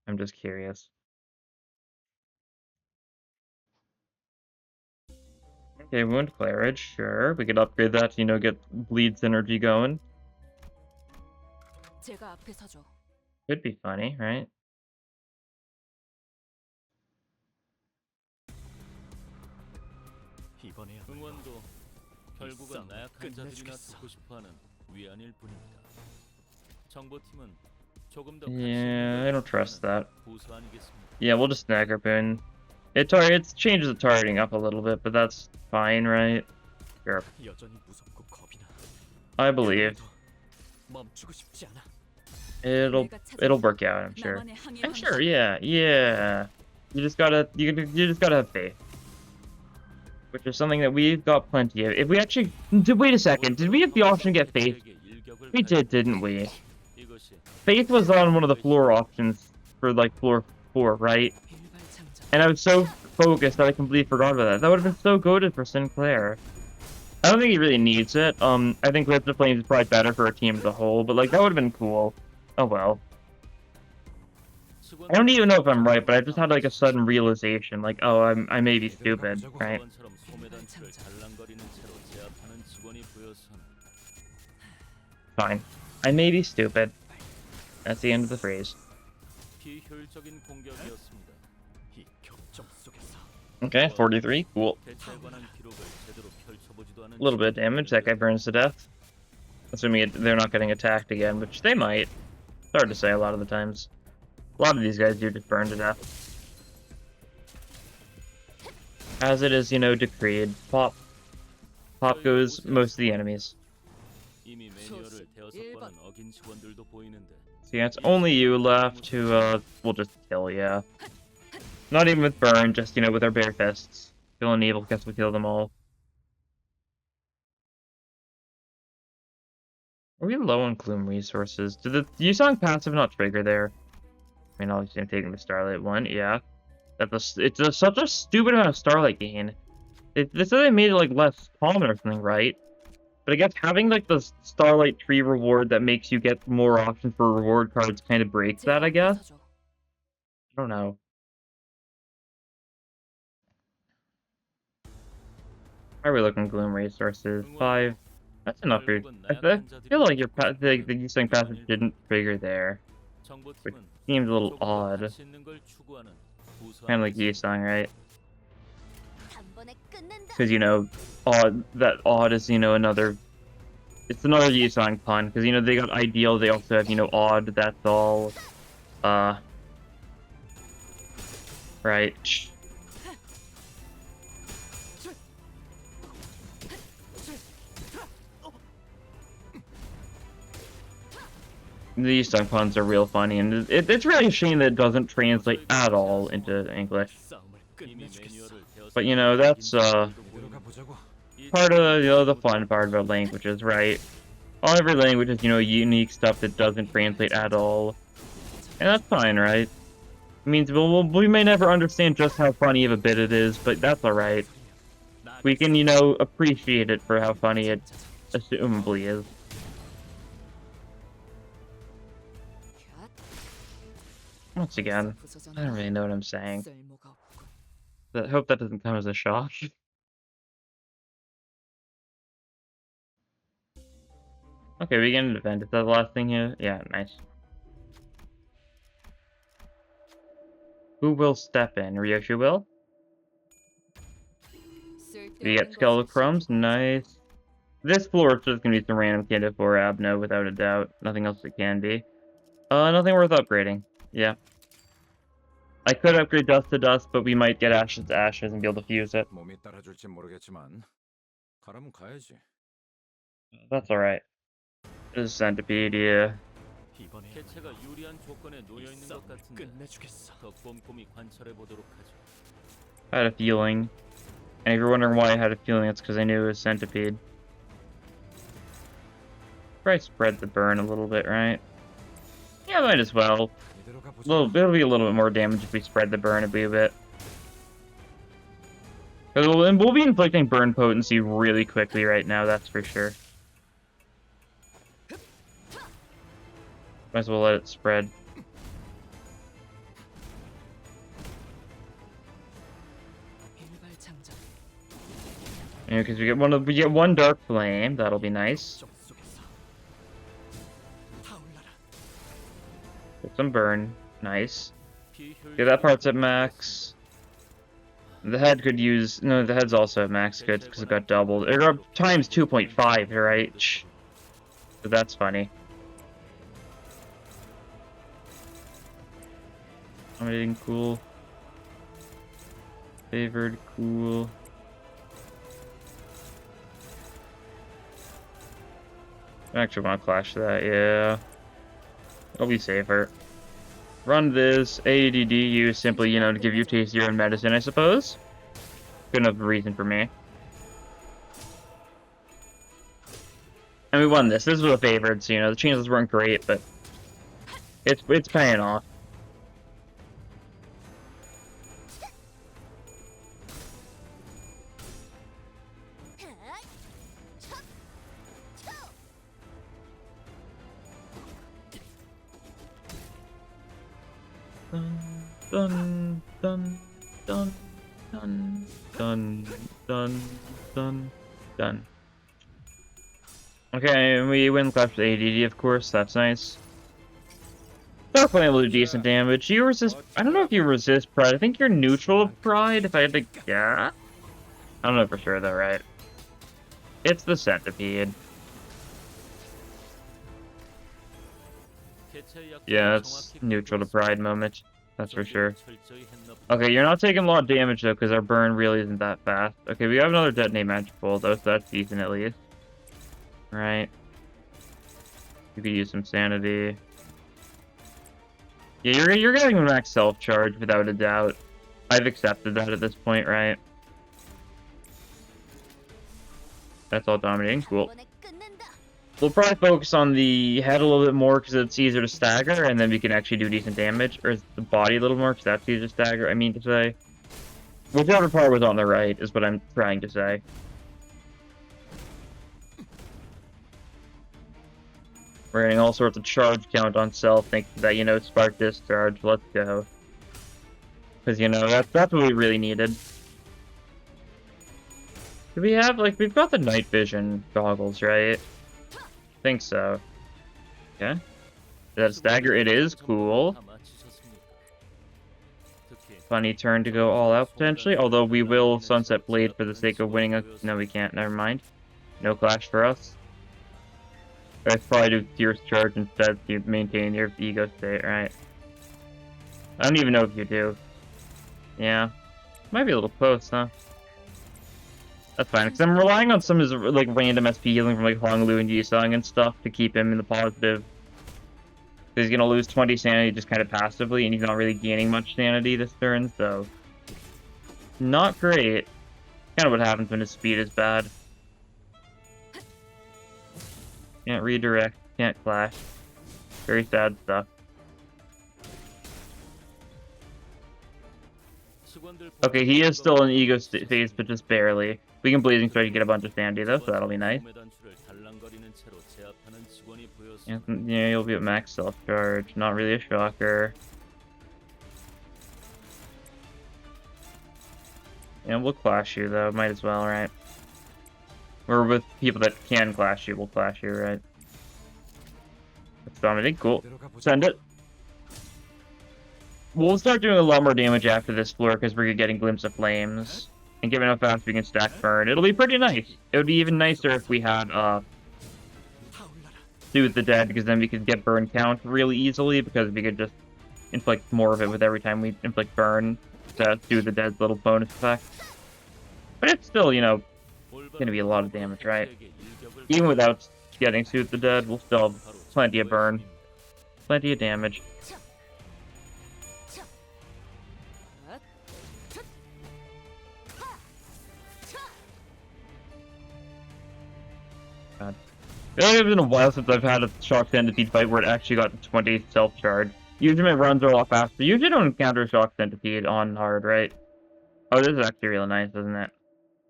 I'm just curious. Okay, Wound Clarage, sure. We could upgrade that to, you know, get Bleed Synergy going. Could be funny, right? 결국은 나약한 자들이나 듣고 싶어하는 위안일 뿐입니다. 정보팀은 조금 더 Yeah, I don't trust that. 보수 아니겠습니까? Yeah, we'll just snag our boon. It changes the targeting up a little bit, but that's fine, right? Sure. 여전히 무섭고 겁이 나. I believe 멈추고 싶지 않아. it'll work out. I'm sure. I'm sure. Yeah. You just gotta have faith, which is something that we've got plenty of. If we actually wait a second, did we have the option to get faith? We did, didn't we? Faith was on one of the floor options for like floor 4, right? And I was so focused that I completely forgot about that. That would have been so goated for Sinclair. I don't think he really needs it. I think Lift the Flames is probably better for our team as a whole, but like that would have been cool. Oh well. I don't even know if I'm right, but I just had like a sudden realization, like, oh, I may be stupid, right? Fine. I may be stupid. That's the end of the phrase. Okay, 43, cool. A little bit of damage, that guy burns to death. Assuming they're not getting attacked again, which they might. It's hard to say a lot of the times. A lot of these guys do just burn to death. As it is, you know, decreed. Pop goes most of the enemies. See, it's only you left to, we'll just kill, yeah. Not even with burn, just, you know, with our bare fists. Feeling evil, guess we kill them all. Are we low on Gloom resources? Did the Yusong passive not trigger there? I mean, obviously I'm taking the Starlight one, yeah. It's such a stupid amount of Starlight gain. They said they made it, like, less common or something, right? But I guess having, like, the Starlight tree reward that makes you get more options for reward cards kind of breaks that, I guess? I don't know. How are we looking Gloom resources? 5. That's enough for you. I feel like the Yusong passive didn't trigger there. Which seems a little odd. Kind of like Yusong, right? Because, you know, odd is, you know, it's another Yusong pun. Because, you know, they got ideal, they also have, you know, odd, that's all. Right. These Yusong puns are real funny, and it's really a shame that it doesn't translate at all into English. But, you know, that's, part of, you know, the fun part about languages, right? Every language has, you know, unique stuff that doesn't translate at all. And that's fine, right? It means we may never understand just how funny of a bit it is, but that's alright. We can, you know, appreciate it for how funny it assumably is. Once again, I don't really know what I'm saying. I hope that doesn't come as a shock. Okay, we get an event. Is that the last thing here? Yeah, nice. Who will step in? Ryoshi will? We get Skeletal Crumbs. Nice. This floor is just gonna be some random kid for Abno, without a doubt. Nothing else it can be. Nothing worth upgrading. Yeah. I could upgrade Dust to Dust, but we might get Ashes to Ashes and be able to fuse it. That's alright. This is Centipede, yeah. I had a feeling. And if you're wondering why I had a feeling, it's because I knew it was Centipede. Probably spread the burn a little bit, right? Yeah, might as well. It'll be a little bit more damage if we spread the burn a bit. And we'll be inflicting burn potency really quickly right now, that's for sure. Might as well let it spread. Yeah, because we get one dark flame, that'll be nice. Get some burn, nice. Yeah, that part's at max. The head could use... No, the head's also at max good because it got doubled. It got times 2.5, right? So that's funny. Dominating, cool. Favored, cool. I actually want to clash that, yeah. It'll be safer. Run this, ADD use simply, you know, to give you taste your own medicine, I suppose. Good enough reason for me. And we won this. This was a favored, so, you know, the chances weren't great, but it's paying off. Dun dun dun dun dun dun dun dun. Okay, we win clash with ADD, of course. That's nice. Definitely able to do decent damage. You resist. I don't know if you resist pride. I think you're neutral of pride. If I had to, yeah. I don't know for sure though, right? It's the centipede. Yeah, it's neutral to pride moment. That's for sure. Okay, you're not taking a lot of damage though, because our burn really isn't that fast. Okay, we have another detonate magic bolt though, so that's decent at least. Right. You could use some sanity. Yeah, you're getting max self charge without a doubt. I've accepted that at this point, right? That's all dominating. Cool. We'll probably focus on the head a little bit more because it's easier to stagger, and then we can actually do decent damage. Or the body a little more because that's easier to stagger, I mean to say. Whichever part was on the right is what I'm trying to say. We're getting all sorts of charge count on self, thinking that, you know, spark discharge, let's go. Because, you know, that's what we really needed. Do we have, like, we've got the night vision goggles, right? I think so. Okay. Is that a stagger? It is. Cool. Funny turn to go all out, potentially. Although we will Sunset Blade for the sake of winning a... No, we can't. Never mind. No clash for us. I'd probably do Fierce Charge instead to maintain your ego state, right? I don't even know if you do. Yeah. Might be a little close, huh? That's fine, because I'm relying on some of his, like, random SP healing from, like, Honglu and Yisung and stuff to keep him in the positive. He's gonna lose 20 sanity just kind of passively, and he's not really gaining much sanity this turn, so... Not great. Kind of what happens when his speed is bad. Can't redirect, can't clash. Very sad stuff. Okay, he is still in ego phase, but just barely. We can Blazing Strike to get a bunch of sanity though, so that'll be nice. Yeah, you'll be at max self-charge. Not really a shocker. And we'll clash you though, might as well, right? We're with people that can clash you, we'll clash you, right? That's dominating, cool. Send it. We'll start doing a lot more damage after this floor because we're getting Glimpse of Flames. And given how fast we can stack burn, it'll be pretty nice. It would be even nicer if we had Soothe the Dead, because then we could get burn count really easily because we could just inflict more of it with every time we inflict burn to Soothe the Dead's little bonus effect. But it's still, you know, gonna be a lot of damage, right? Even without getting Soothe the Dead, we'll still have plenty of burn. Plenty of damage. God. I feel like it's been a while since I've had a Shock Centipede fight where it actually got 20 self-charge. Usually my runs are a lot faster. Usually don't encounter a Shock Centipede on hard, right? Oh, this is actually really nice, isn't it?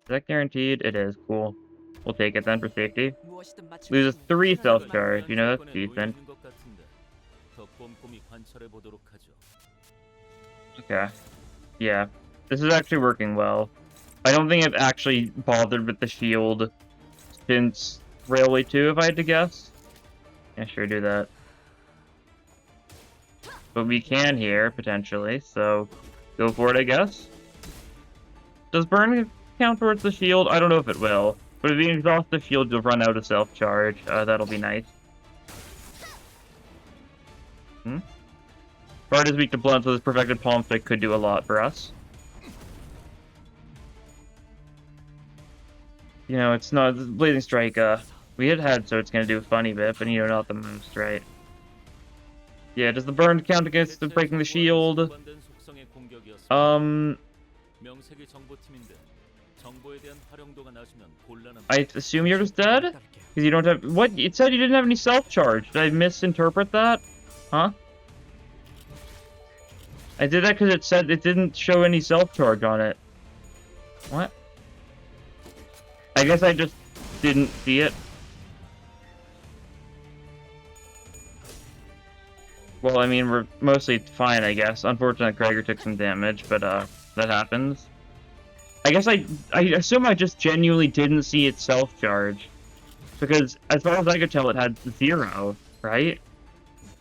Is that guaranteed? It is. Cool. We'll take it then for safety. Loses 3 self-charge. You know, that's decent. Okay. Yeah. This is actually working well. I don't think I've actually bothered with the shield since Railway 2, if I had to guess. Yeah, sure, do that. But we can here, potentially, so go for it, I guess. Does burn count towards the shield? I don't know if it will. But if you exhaust the shield, you'll run out of self-charge. That'll be nice. Bard is weak to blunt, so this perfected palm stick could do a lot for us. You know, it's not Blazing Strike. We had so it's gonna do a funny bit, but you know, not the most, right? Yeah, does the burn count against the breaking the shield? I assume you're just dead? Because you don't have... What? It said you didn't have any self-charge. Did I misinterpret that? Huh? I did that because it said it didn't show any self-charge on it. What? I guess I just didn't see it. Well, I mean, we're mostly fine, I guess. Unfortunately, Gregor took some damage, but that happens. I guess I assume I just genuinely didn't see it self-charge. Because, as far as I could tell, it had 0, right?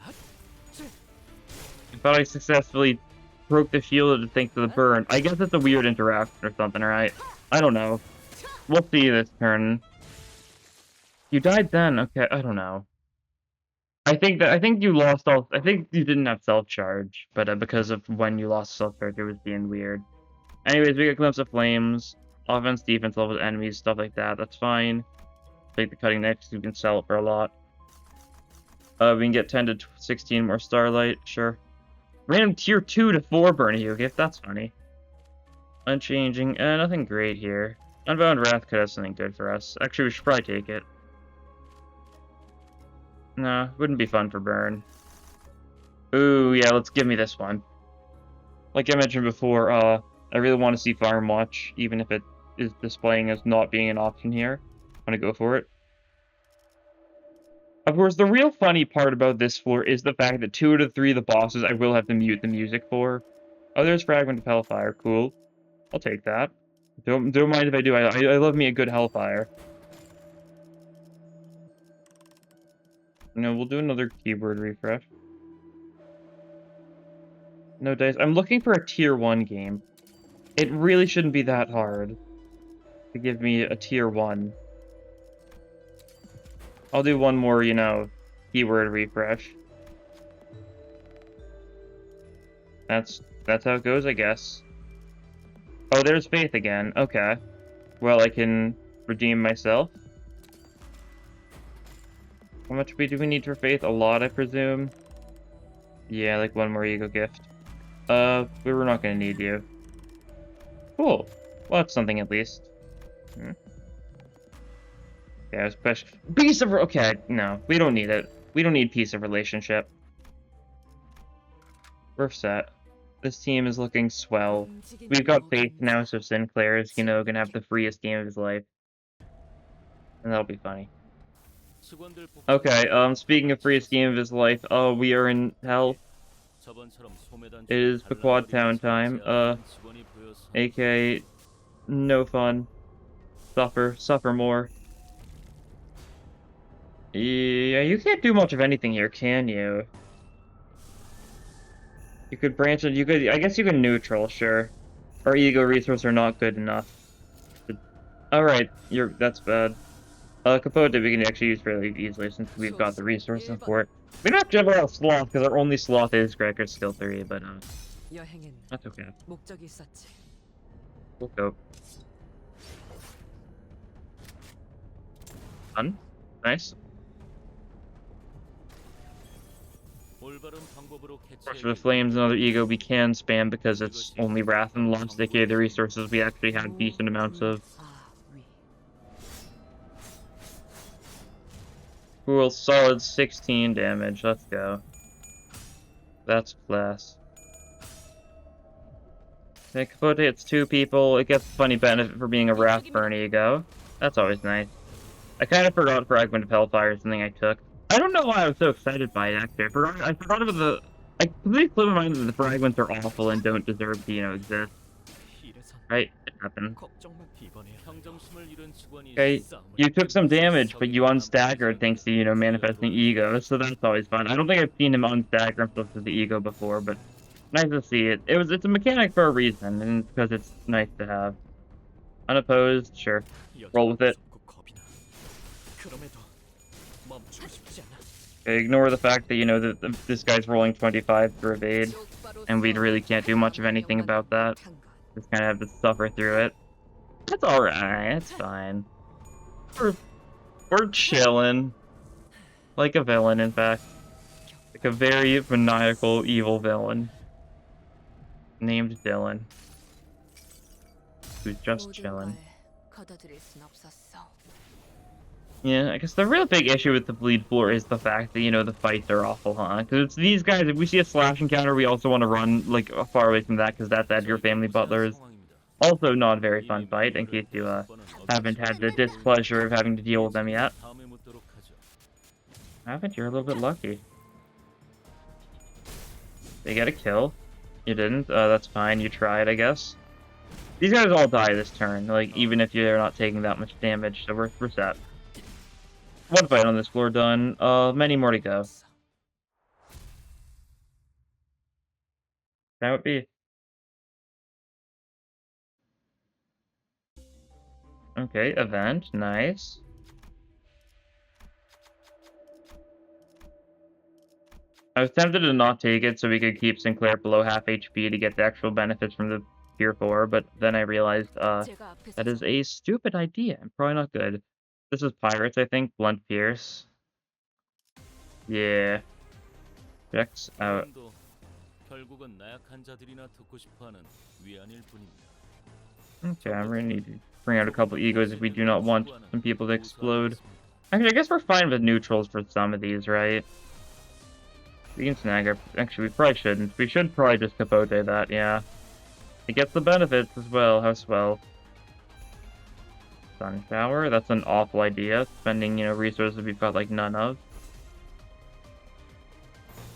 I thought I successfully broke the shield thanks to the burn. I guess it's a weird interaction or something, right? I don't know. We'll see this turn. You died then? Okay, I don't know. I think you lost all... I think you didn't have self-charge, but because of when you lost self-charge, it was being weird. Anyways, we get Glimpse of Flames, offense, defense level enemies, stuff like that. That's fine. Take the Cutting Next, we can sell it for a lot. We can get 10 to 16 more Starlight, sure. Random tier 2 to 4 Burn Hero gift, that's funny. Unchanging, nothing great here. Unbound Wrath could have something good for us. Actually, we should probably take it. Nah, wouldn't be fun for burn. Ooh, yeah, let's give me this one. Like I mentioned before, I really want to see Farm Watch, even if it is displaying as not being an option here. I'm gonna go for it. Of course, the real funny part about this floor is the fact that 2 out of 3 of the bosses I will have to mute the music for. Oh, there's Fragment of Hellfire, cool. I'll take that. Don't mind if I do, I love me a good Hellfire. No, we'll do another keyboard refresh. No dice. I'm looking for a tier 1 game. It really shouldn't be that hard to give me a tier 1. I'll do one more, you know, keyword refresh. That's how it goes, I guess. Oh, there's Faith again. Okay. Well, I can redeem myself. How much do we need for Faith? A lot, I presume. Yeah, like one more ego gift. We're not gonna need you. Cool. Well, that's something at least. Yeah, special piece of... Okay, no, we don't need it. We don't need piece of relationship. We're set. This team is looking swell. We've got Faith now, so Sinclair is, you know, gonna have the freest game of his life. And that'll be funny. Okay, speaking of freest game of his life, we are in hell. It is Pequod Town time, aka no fun. Suffer more. Yeah, you can't do much of anything here, can you? You could branch it, I guess you can neutral, sure. Our ego resources are not good enough. Alright, that's bad. Capote we can actually use fairly easily since we've got the resources for it. We don't have to have our sloth because our only sloth is Gregor's skill 3, but that's okay. We'll go. Fun. Nice. Of the Flames, another ego we can spam because it's only Wrath and Launch Decay, the resources we actually have decent amounts of. Cool, solid 16 damage, let's go. That's class. Okay, Capote hits 2 people, it gets a funny benefit for being a Wrath Burn ego. That's always nice. I kind of forgot Fragment of Hellfire is something I took. I don't know why I was so excited by it, actually. I forgot about the... I completely flew my mind that the fragments are awful and don't deserve to, you know, exist. Right? It happened. Okay, you took some damage, but you unstaggered thanks to, you know, manifesting ego, so that's always fun. I don't think I've seen him unstagger himself to the ego before, but nice to see it. It's a mechanic for a reason, and because it's nice to have. Unopposed, sure. Roll with it. 무섭고 겁이 나. 그럼에도 멈추고 싶지 않아. Ignore the fact that, you know, that this guy's rolling 25 for evade, and we really can't do much of anything about that. Just kind of have to suffer through it. That's alright, it's fine. We're chilling. Like a villain, in fact. Like a very maniacal, evil villain. Named Dylan. Who's just chilling. Yeah, I guess the real big issue with the bleed floor is the fact that, you know, the fights are awful, huh? Because it's these guys, if we see a slash encounter, we also want to run, like, far away from that, because that's Edgar Family Butlers. Also not a very fun fight, in case you, haven't had the displeasure of having to deal with them yet. Haven't? You're a little bit lucky. They get a kill. You didn't? That's fine, you tried, I guess. These guys all die this turn, like, even if you're not taking that much damage, so we're set. One fight on this floor done. Many more to go. That would be. Okay, event. Nice. I was tempted to not take it so we could keep Sinclair below half HP to get the actual benefits from the Tier 4, but then I realized, that is a stupid idea and probably not good. This is Pirates, I think. Blunt Pierce. Yeah. Checks out. 결국은 나약한 자들이나 듣고 싶어하는 위안일 뿐입니다. Okay, I'm gonna need to bring out a couple egos if we do not want some people to explode. Actually, I guess we're fine with neutrals for some of these, right? We can snag our... Actually, we probably shouldn't. We should probably just capote that, yeah. It gets the benefits as well, how swell. Sun Shower, that's an awful idea. Spending, you know, resources we've got, like, none of.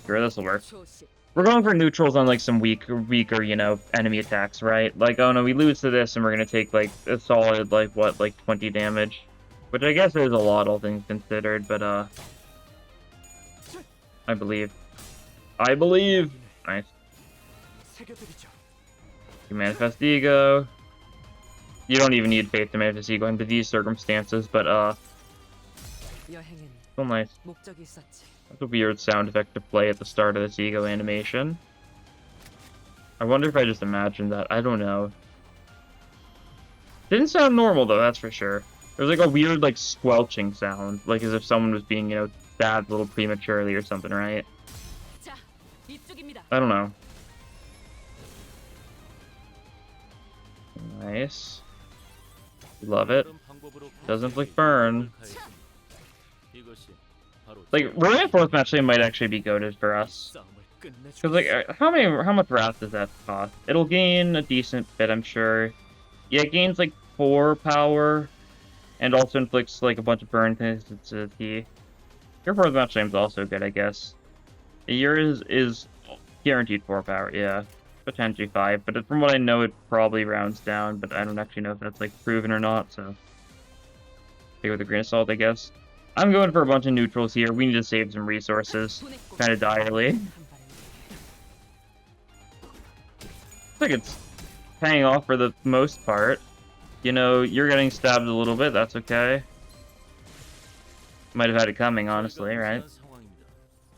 Sure, this'll work. We're going for neutrals on, like, some weaker, you know, enemy attacks, right? Like, oh no, we lose to this and we're gonna take, like, a solid, like, what, like, 20 damage? Which I guess is a lot, all things considered, but, I believe. I believe! Nice. You manifest ego. You don't even need faith to manifest ego under these circumstances, but, so nice. That's a weird sound effect to play at the start of this ego animation. I wonder if I just imagined that. I don't know. Didn't sound normal, though, that's for sure. There was, like, a weird, like, squelching sound. Like, as if someone was being, you know, stabbed a little prematurely or something, right? I don't know. Nice. Love it. Doesn't inflict burn. Like, rolling a fourth match lane might actually be goated for us. Because, like, how much wrath does that cost? It'll gain a decent bit, I'm sure. Yeah, it gains, like, 4 power, and also inflicts, like, a bunch of burn consistency. Your fourth match lane's also good, I guess. Yours is guaranteed 4 power, yeah. Potentially 5, but from what I know, it probably rounds down, but I don't actually know if that's, like, proven or not, so... Take it with a grain of salt, I guess. I'm going for a bunch of neutrals here. We need to save some resources. Kind of direly. Looks like it's paying off for the most part. You know, you're getting stabbed a little bit, that's okay. Might have had it coming, honestly, right?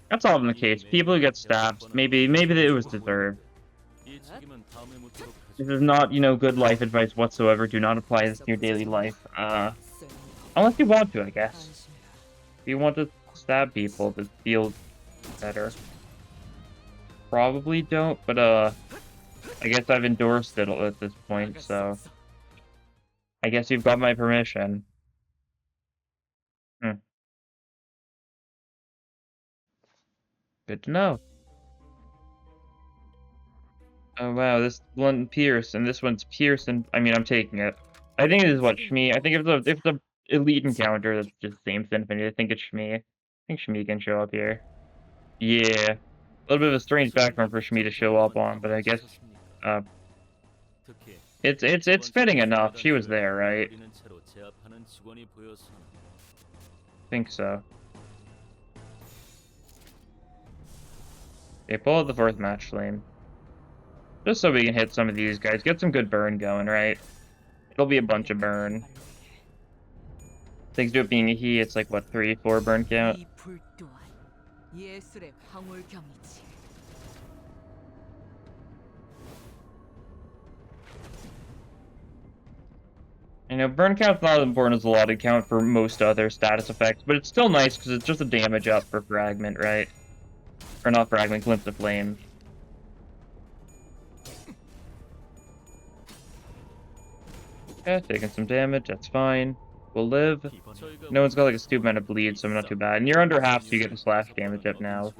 That's often the case. People who get stabbed, maybe it was deserved. This is not, you know, good life advice whatsoever. Do not apply this to your daily life. Unless you want to, I guess. If you want to stab people to feel better. Probably don't, but, I guess I've endorsed it at this point, so... I guess you've got my permission. Good to know. Oh wow, this one Pierce, and this one's Pierce, and I mean, I'm taking it. I think this is what Shmi. I think if it's a elite encounter that's just same symphony, I think it's Shmi. I think Shmi can show up here. Yeah, a little bit of a strange background for Shmi to show up on, but I guess it's fitting enough. She was there, right? Think so. Okay, pull out the fourth match lane. Just so we can hit some of these guys. Get some good burn going, right? It'll be a bunch of burn. Thanks to it being a he, it's like, what, 3, 4 burn count? 이 불 또한 예술의 황홀경이지. You know, burn count's not as important as a lot of count for most other status effects, but it's still nice because it's just a damage up for fragment, right? Or not fragment, glimpse of flame. Okay, taking some damage, that's fine. We'll live. No one's got like a stupid amount of bleed, so I'm not too bad. And you're under half, so you get the slash damage up now.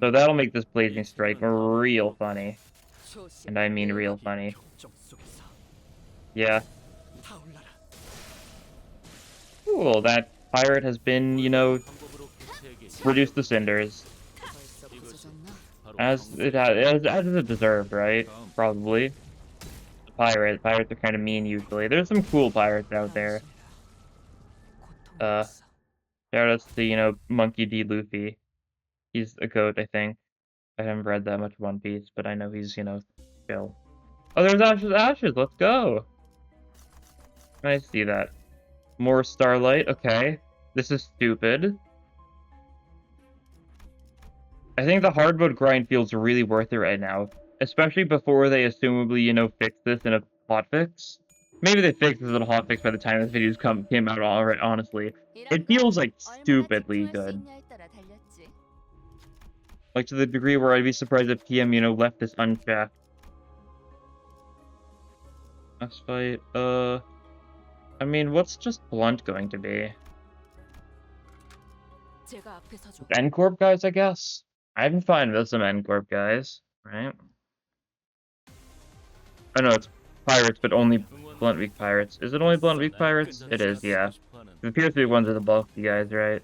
So that'll make this blazing strike real funny. And I mean real funny. 경 속에서 Yeah. 타올라라. Cool, that pirate has been, you know, reduced to cinders. 벌써 부서졌나? As it deserved, right? Probably. Pirates are kind of mean usually. There's some cool pirates out there. 고통이었어. Shout outs to, you know, Monkey D. Luffy. He's a goat, I think. I haven't read that much One Piece, but I know he's, you know, chill. Oh, there's Ashes, let's go! Nice to see that. More Starlight, okay. This is stupid. I think the hard mode grind feels really worth it right now. Especially before they assumably, you know, fix this in a hotfix. Maybe they fixed this in a hotfix by the time this video came out, alright, honestly. It feels like stupidly good. Like to the degree where I'd be surprised if PM, you know, left this unchecked. Last fight, I mean, what's just Blunt going to be? 제가 앞에 서줘. N-Corp guys, I guess? I'm fine with some N-Corp guys, right? I know it's pirates, but only Blunt Weak pirates. Is it only Blunt Weak pirates? It is, yeah. It appears to be ones of the bulky guys, right?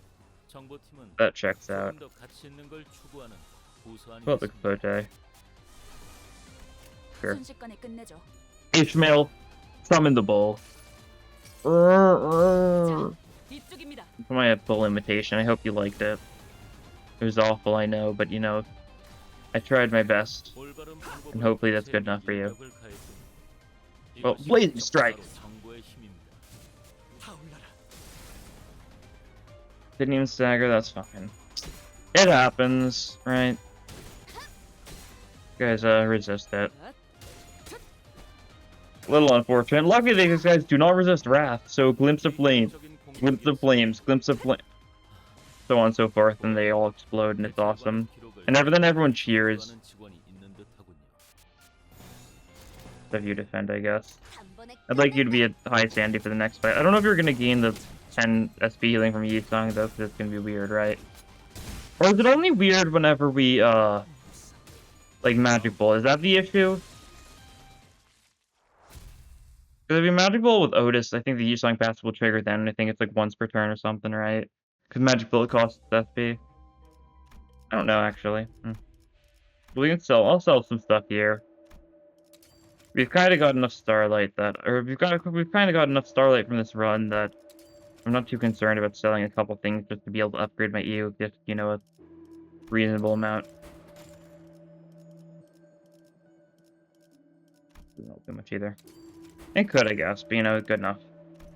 That checks out. What the Kote? Sure. 순식간에 끝내줘. Ishmael, summon the bull. 이쪽입니다. My bull imitation. I hope you liked it. It was awful, I know, but you know, I tried my best, and hopefully that's good enough for you. Well, Blazing Strike! 타올라라. Didn't even stagger, that's fine. It happens, right? You guys, resist it. A little unfortunate. Luckily, these guys do not resist Wrath, so Glimpse of Flame, Glimpse of Flames, Glimpse of Flame, so on and so forth, and they all explode, and it's awesome. And then everyone cheers. If you defend, I guess. I'd like you to be a high Sandy for the next fight. I don't know if you're gonna gain the 10 SP healing from Yi-Sung, though, because it's gonna be weird, right? Or is it only weird whenever we, like, Magic Ball? Is that the issue? Because if you Magic Ball with Otis, I think the Yi-Sung pass will trigger then, and I think it's like once per turn or something, right? Because Magic Bullet costs SP. I don't know, actually. We can sell. I'll sell some stuff here. We've kind of got enough Starlight we've kind of got enough Starlight from this run that I'm not too concerned about selling a couple things just to be able to upgrade my EU, just, you know, a reasonable amount. Not too much either. It could, I guess, but you know, good enough.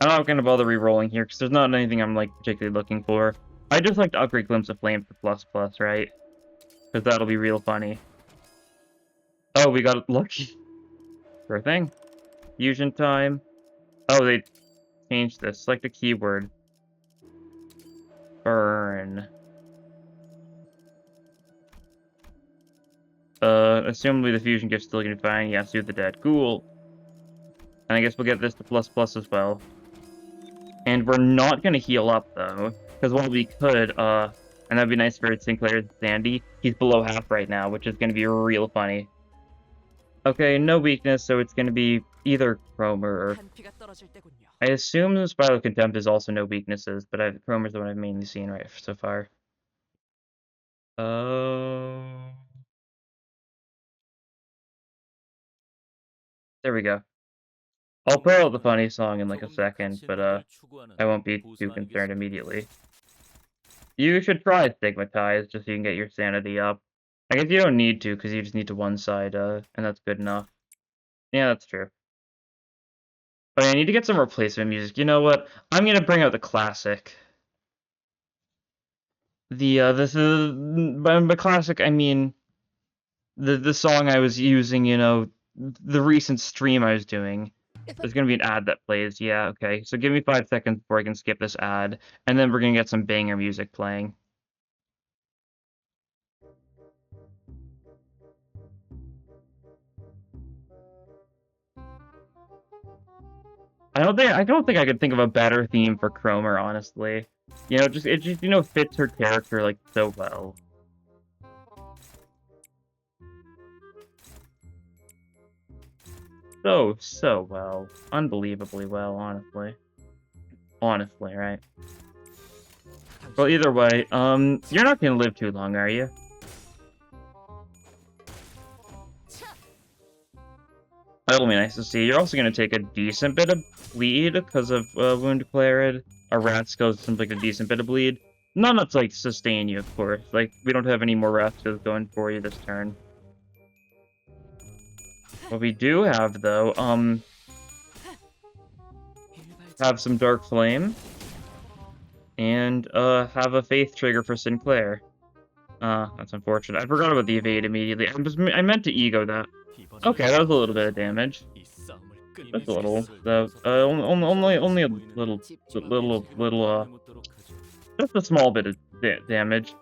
I'm not going to bother re-rolling here because there's not anything I'm like particularly looking for. I just like to upgrade Glimpse of Flame for ++, right? Because that'll be real funny. Oh, we got lucky. Sure thing. Fusion time. Oh, they changed this. Select a keyword. Burn. Assumably the fusion gift's still gonna be fine. Yeah, Soothe the Dead. Cool. And I guess we'll get this to ++ as well. And we're not gonna heal up, though. Because while we could, and that'd be nice for Sinclair's Sandy, he's below half right now, which is gonna be real funny. Okay, no weakness, so it's gonna be either Chromer or... 한피가 떨어질 때군요. I assume the Spiral of Contempt is also no weaknesses, but Chromer's the one I've mainly seen right so far. There we go. I'll play out the funny song in like a second, but I won't be too concerned immediately. You should try Stigmatize just so you can get your sanity up. I guess you don't need to, because you just need to one side, and that's good enough. Yeah, that's true. But I need to get some replacement music. You know what? I'm gonna bring out the classic. This is by classic. I mean the song I was using. You know, the recent stream I was doing. There's gonna be an ad that plays. Yeah, okay. So give me 5 seconds before I can skip this ad, and then we're gonna get some banger music playing. I don't think I could think of a better theme for Cromer, honestly. You know, it just fits her character like so well. So well. Unbelievably well, honestly. Honestly, right? Well, either way, you're not gonna live too long, are you? That'll be nice to see. You're also gonna take a decent bit of bleed because of wound declared. Our rat skills seems like a decent bit of bleed. Not enough to like sustain you, of course. Like we don't have any more rat skills going for you this turn. What we do have though, have some dark flame. And have a faith trigger for Sinclair. That's unfortunate. I forgot about the evade immediately. I meant to ego that. Okay, that was a little bit of damage. That's a little. Only a little, just a small bit of damage.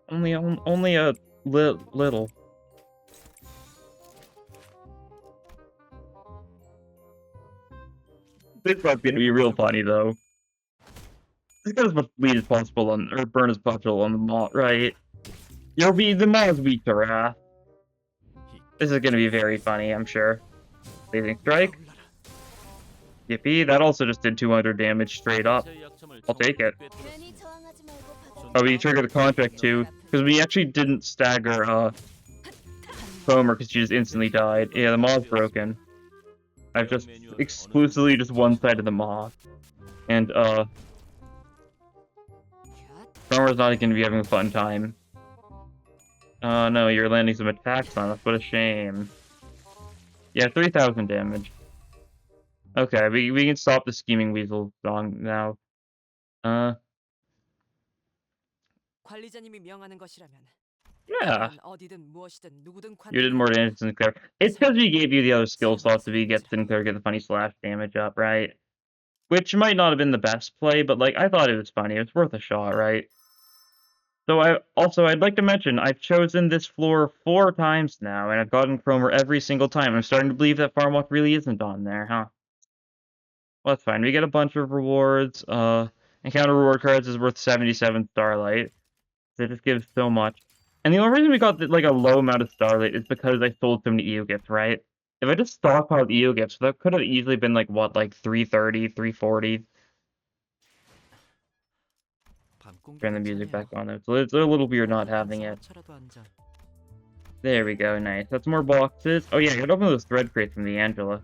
Only a little. This one's gonna be real funny though. Just get as much bleed as possible on, or burn as possible on the Maw, right? The Maw's weak to Wrath. This is gonna be very funny, I'm sure. Blazing Strike. Yippee, that also just did 200 damage straight up. I'll take it. Oh, we triggered the contract too, because we actually didn't stagger, Cromer because she just instantly died. Yeah, the Maw's broken. I've just exclusively just one side of the Maw. And, Cromer's not going to be having a fun time. Oh no, you're landing some attacks on us. What a shame. Yeah, 3,000 damage. Okay, we can stop the Scheming Weasel song now. 관리자님이 명하는 것이라면 Yeah. 어디든 무엇이든 누구든 You did more damage than Sinclair. It's because we gave you the other skill slots to get Sinclair get the funny slash damage up, right? Which might not have been the best play, but like I thought it was funny. It was worth a shot, right? So I'd like to mention I've chosen this floor 4 times now, and I've gotten Cromer every single time. I'm starting to believe that Farm Walk really isn't on there, huh? Well, that's fine. We get a bunch of rewards. Encounter reward cards is worth 77 Starlight. It just gives so much. And the only reason we got like a low amount of Starlight is because I sold so many EO gifts, right? If I just stockpiled EO gifts, that could have easily been like what, like 330, 340. Turn the music back on there. So it's a little weird not having it. There we go, nice. That's more boxes. Oh yeah, I gotta open those thread crates from the Angela.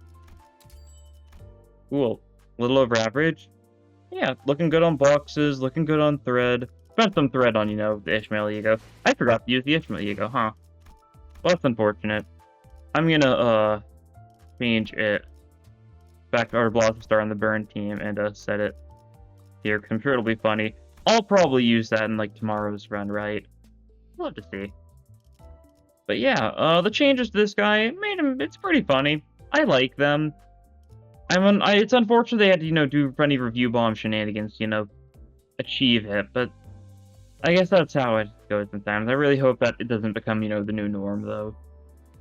Cool. A little over average. Yeah, looking good on boxes, looking good on thread. Spent some thread on, the Ishmael Ego. I forgot to use the Ishmael Ego, huh? Well, that's unfortunate. I'm gonna, change it back to our Blossom Star on the burn team and, set it here, because I'm sure it'll be funny. I'll probably use that in, like, tomorrow's run, right? We'll have to see. But yeah, the changes to this guy it's pretty funny. I like them. It's unfortunate they had to, do funny review bomb shenanigans, achieve it, but I guess that's how it goes sometimes. I really hope that it doesn't become, the new norm, though.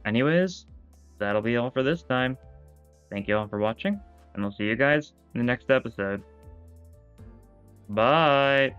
Anyways, that'll be all for this time. Thank you all for watching, and I'll see you guys in the next episode. Bye!